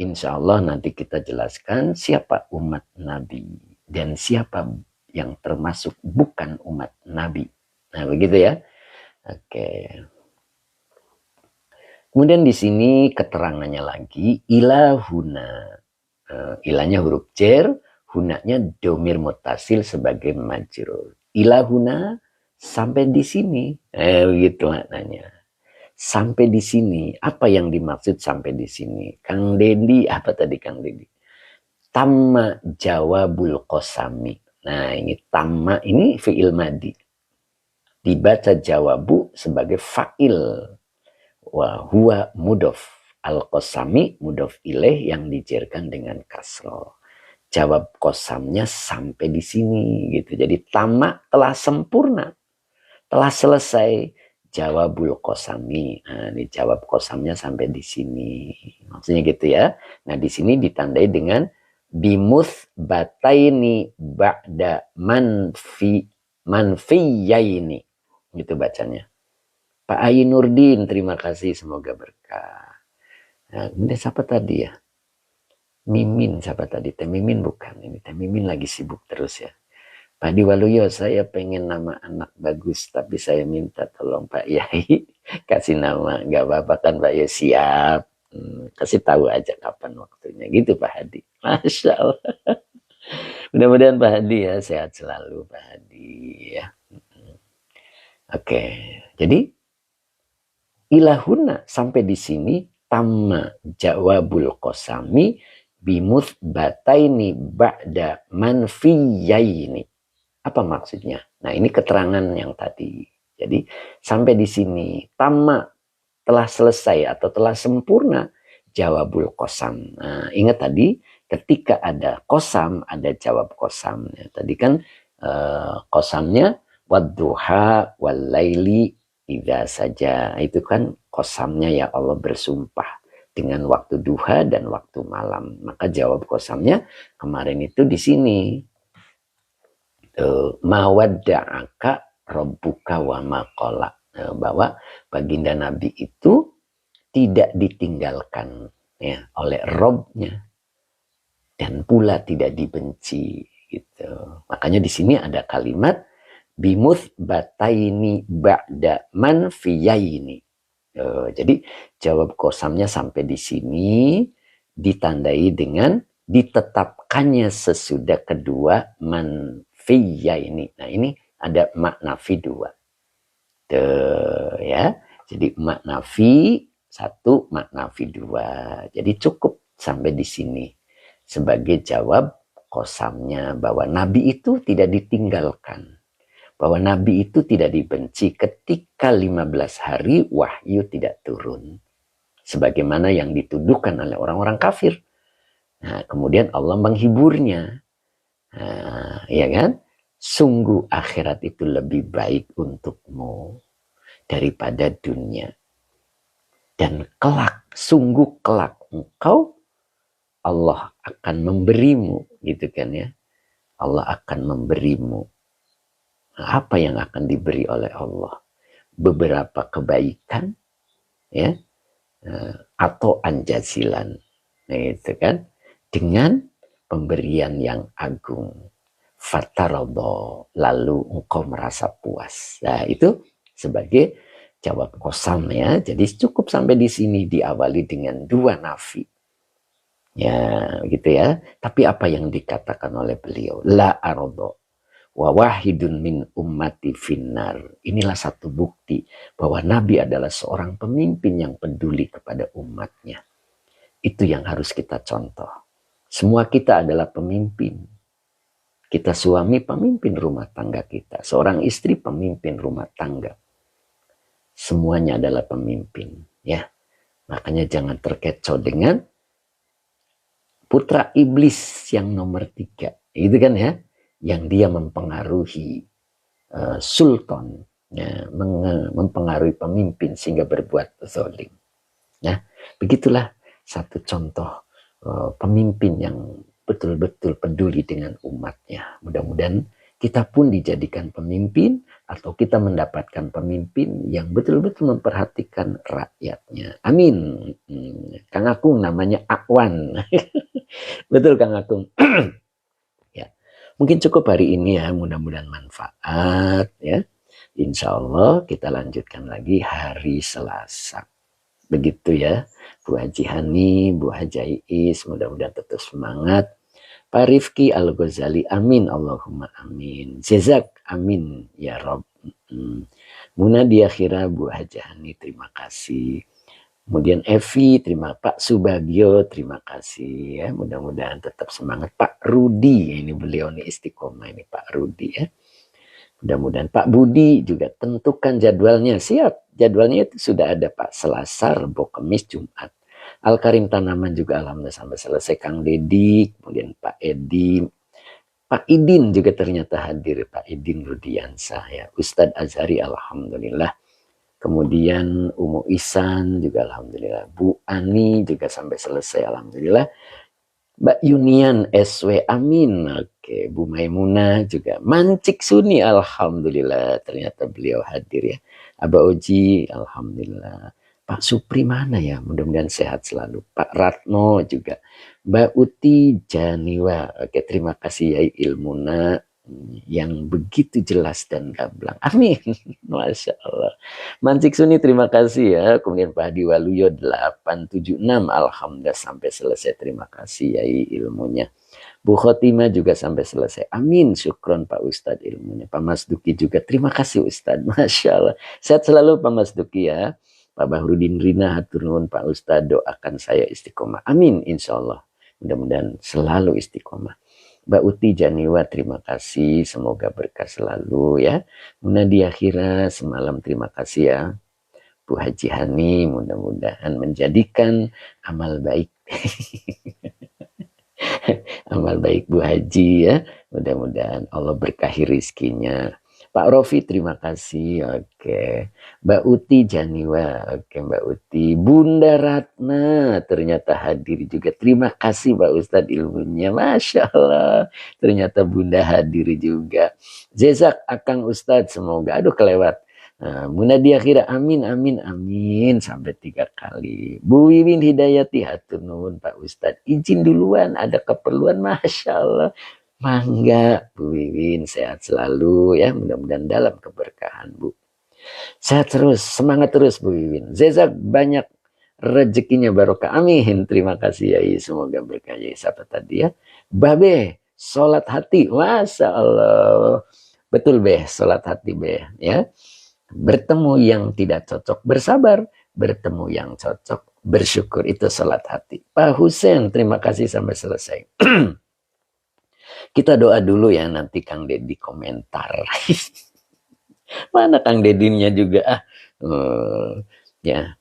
Insya Allah nanti kita jelaskan siapa umat Nabi dan siapa yang termasuk bukan umat Nabi. Nah begitu ya. Oke. Kemudian di sini keterangannya lagi, ilahuna. Ilahnya huruf jar, hunanya domir mutasil sebagai majrur. Ilahuna sampai di sini. Begitu maknanya. Sampai di sini. Apa yang dimaksud sampai di sini? Kang Dedi, apa tadi Kang Dedi? Tamma jawabul qasami. Nah ini tamma, ini fi'il madi. Dibaca jawabu sebagai fa'il. Wa huwa mudof. Al-qasami mudof ilaih yang dijerkan dengan kasroh. Jawab kosamnya sampai di sini gitu. Jadi tamak telah sempurna, telah selesai jawabul kosami. Nah, ini jawab kosamnya sampai di sini. Maksudnya gitu ya. Nah, di sini ditandai dengan bimuth bataini ba'da manfiyaini. Gitu bacanya. Pak Ayi Nurdin, terima kasih, semoga berkah. Nah, kemudian siapa tadi ya? Mimin, siapa tadi? Teh Mimin bukan. Ini Teh Mimin lagi sibuk terus ya. Pak Diwaluyo, saya pengen nama anak bagus, tapi saya minta tolong Pak Yai kasih nama. Gak apa-apa kan Pak Yai, siap. Kasih tahu aja kapan waktunya. Gitu Pak Hadi. Masya Allah. Mudah-mudahan Pak Hadi ya, sehat selalu Pak Hadi ya. Oke, jadi ilahuna sampai di sini tamma jawabul qasami bimuth bataini ba'da manfiyaini. Apa maksudnya? Nah, ini keterangan yang tadi. Jadi sampai di sini tamma telah selesai atau telah sempurna jawabul qasam. Nah, ingat tadi ketika ada qasam ada jawab qasam. Ya, tadi kan qasamnya wadduha wal laili idza saja. Itu kan qasamnya ya Allah bersumpah dengan waktu duha dan waktu malam. Maka jawab qasamnya kemarin itu di sini. Mawadda'aka rabbuka wa maqala. Bahwa baginda Nabi itu tidak ditinggalkan ya oleh Robnya dan pula tidak dibenci gitu. Makanya di sini ada kalimat bimuth bataini ba'da manfiyaini. Jadi jawab kosamnya sampai di sini ditandai dengan ditetapkannya sesudah kedua manfiyaini. Nah ini ada makna fi 2. Ya. Jadi makna fi 1, makna fi 2. Jadi cukup sampai di sini sebagai jawab kosamnya bahwa Nabi itu tidak ditinggalkan. Bahwa Nabi itu tidak dibenci ketika 15 hari wahyu tidak turun. Sebagaimana yang dituduhkan oleh orang-orang kafir. Nah, kemudian Allah menghiburnya. Nah, ya kan? Sungguh akhirat itu lebih baik untukmu daripada dunia. Dan kelak, sungguh kelak engkau, Allah akan memberimu, gitu kan ya. Allah akan memberimu. Apa yang akan diberi oleh Allah? Beberapa kebaikan, ya, atau anjasilan, itu kan, dengan pemberian yang agung. Fatarodo, lalu engkau merasa puas. Nah, itu sebagai jawab kosam ya. Jadi cukup sampai di sini, diawali dengan dua nafi. Ya, gitu ya. Tapi apa yang dikatakan oleh beliau? La arodo wa wahidun min ummati finnar. Inilah satu bukti bahwa Nabi adalah seorang pemimpin yang peduli kepada umatnya. Itu yang harus kita contoh. Semua kita adalah pemimpin. Kita suami pemimpin rumah tangga kita. Seorang istri pemimpin rumah tangga. Semuanya adalah pemimpin. Ya, makanya jangan terkecoh dengan putra iblis yang nomor 3. Itu kan ya. Yang dia mempengaruhi sultan. Ya, mempengaruhi pemimpin sehingga berbuat zalim. Nah, begitulah satu contoh pemimpin yang betul-betul peduli dengan umatnya. Mudah-mudahan kita pun dijadikan pemimpin atau kita mendapatkan pemimpin yang betul-betul memperhatikan rakyatnya. Amin. Kang Akung namanya Akwan. Betul Kang Akung. Ya, mungkin cukup hari ini ya. Mudah-mudahan manfaat ya. Insya Allah kita lanjutkan lagi hari Selasa. Begitu ya, Bu Haji Hani, Bu Haji Iis, mudah-mudahan tetap semangat. Pak Rifki Al-Ghazali, amin, Allahumma amin. Jazak, amin, ya Rob. Muna Diakhira, Bu Haji Hani, terima kasih. Kemudian Evi, Pak Subagio, terima kasih ya. Mudah-mudahan tetap semangat. Pak Rudi, ini beliau nih istiqomah ini Pak Rudi ya. Mudah-mudahan Pak Budi juga tentukan jadwalnya. Siap, jadwalnya itu sudah ada Pak. Selasa, Rabu, Kamis, Jumat. Al-Karim Tanaman juga alhamdulillah sampai selesai. Kang Dedi, kemudian Pak Edi. Pak Idin juga ternyata hadir. Pak Idin Rudiansah ya. Ustadz Azhari alhamdulillah. Kemudian Umu Isan juga alhamdulillah. Bu Ani juga sampai selesai alhamdulillah. Mbak Yunian SW amin. Oke, Bu Maimunah juga. Mancik Suni alhamdulillah ternyata beliau hadir ya. Aba Oji alhamdulillah. Pak Supri mana ya? Mudah-mudahan sehat selalu. Pak Ratno juga. Mbak Uti Janiwa. Oke, terima kasih ya Ilmuna yang begitu jelas dan gamblang. Amin. Masya Allah. Mancik Suni terima kasih ya. Kemudian Pak Hadi Waluyo 876. Alhamdulillah sampai selesai. Terima kasih ya ilmunya. Bu Khotimah juga sampai selesai. Amin. Syukron Pak Ustadz ilmunya. Pak Mas Duki juga. Terima kasih Ustadz. Masya Allah. Sehat selalu Pak Mas Duki ya. Pak Bahrudin Rina hatur nuhun Pak Ustadz doakan saya istiqomah. Amin. Insya Allah. Mudah-mudahan selalu istiqomah. Mbak Uti Janiwa terima kasih, semoga berkah selalu ya. Muna Diakhira semalam terima kasih ya. Bu Haji Hani mudah-mudahan menjadikan amal baik. Amal baik Bu Haji ya. Mudah-mudahan Allah berkahi rizkinya. Pak Rofi terima kasih. Oke. Mbak Uti Janiwa. Oke Mbak Uti. Bunda Ratna ternyata hadir juga. Terima kasih Pak Ustadz ilmunya. Masya Allah. Ternyata Bunda hadir juga. Zezak Akang Ustadz semoga. Aduh kelewat. Nah, Muna Diakhira amin amin amin sampai 3 kali. Bu Wiwin Hidayati hatur nuhun Pak Ustadz. Izin duluan ada keperluan. Masya Allah. Mangga Bu Wiwin sehat selalu ya, mudah-mudahan dalam keberkahan Bu. Sehat terus, semangat terus Bu Wiwin. Zezak banyak rezekinya barokah. Amin. Terima kasih ya, semoga berkah ya. Siapa tadi ya? Babe, sholat hati. Masya Allah. Betul Beh, sholat hati Beh ya. Bertemu yang tidak cocok bersabar, bertemu yang cocok bersyukur, itu sholat hati. Pak Husen, terima kasih sampai selesai. Kita doa dulu ya, nanti Kang Dedi komentar. Mana Kang Dedinya juga ya.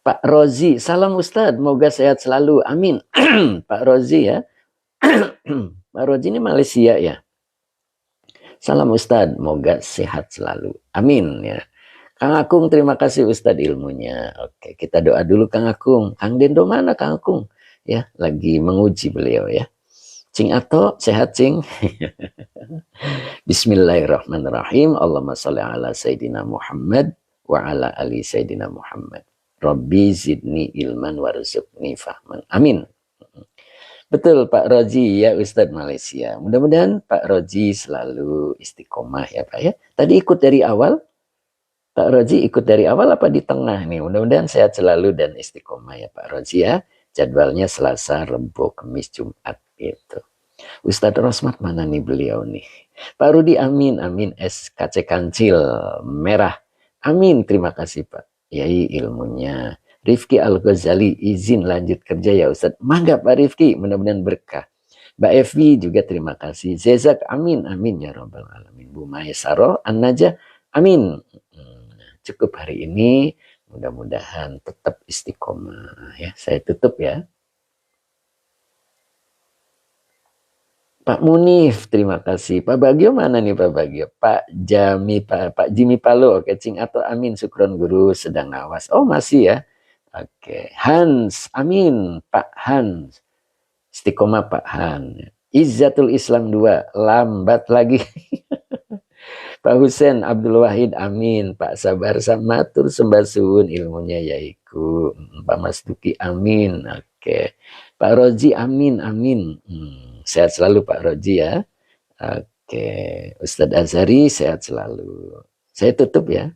Pak Rozi, salam Ustadz, moga sehat selalu. Amin. Pak Rozi ya. Pak Rozi ini Malaysia ya. Salam Ustadz, moga sehat selalu. Amin ya. Kang Akung, terima kasih Ustadz ilmunya. Oke, kita doa dulu Kang Akung. Kang Dendo mana Kang Akung? Ya, lagi menguji beliau ya. Cing Ato, sehat Cing? Bismillahirrahmanirrahim. Allahumma salli ala Sayyidina Muhammad wa ala ali Sayyidina Muhammad. Rabbi zidni ilman warzuqni fahman. Amin. Betul Pak Roji ya Ustadz Malaysia. Mudah-mudahan Pak Roji selalu istiqomah ya Pak ya. Tadi ikut dari awal, Pak Roji ikut dari awal apa di tengah nih? Mudah-mudahan sehat selalu dan istiqomah ya Pak Roji ya. Jadwalnya Selasa, Rabu, Kamis, Jumat gitu. Ustadz Rosmat mana nih beliau nih? Pak Rudi amin, amin. SKC Kancil merah. Amin, terima kasih Pak. Yai ilmunya. Rifki Al-Ghazali izin lanjut kerja ya Ustadz. Mangga Pak Rifki, mudah-mudahan berkah. Mbak Evi juga terima kasih. Zezak amin, amin ya Rabbal Alamin. Bu Maesaro, An-Najah amin. Cukup hari ini, mudah-mudahan tetap istiqomah ya. Saya tutup ya. Pak Munif, terima kasih. Pak Bagio mana nih Pak Bagio? Pak Jimmy Palo, oke, Cing atau amin, syukron guru sedang ngawas. Oh masih ya. Oke, Hans, amin, Pak Hans. Istiqomah Pak Han. Izzatul Islam 2, lambat lagi. Pak Husen Abdul Wahid amin. Pak Sabar Samatur Sembasuun ilmunya yaiku. Pak Mas Duki amin. Oke. Pak Roji amin amin. Sehat selalu Pak Roji ya. Oke. Ustadz Azhari sehat selalu. Saya tutup ya.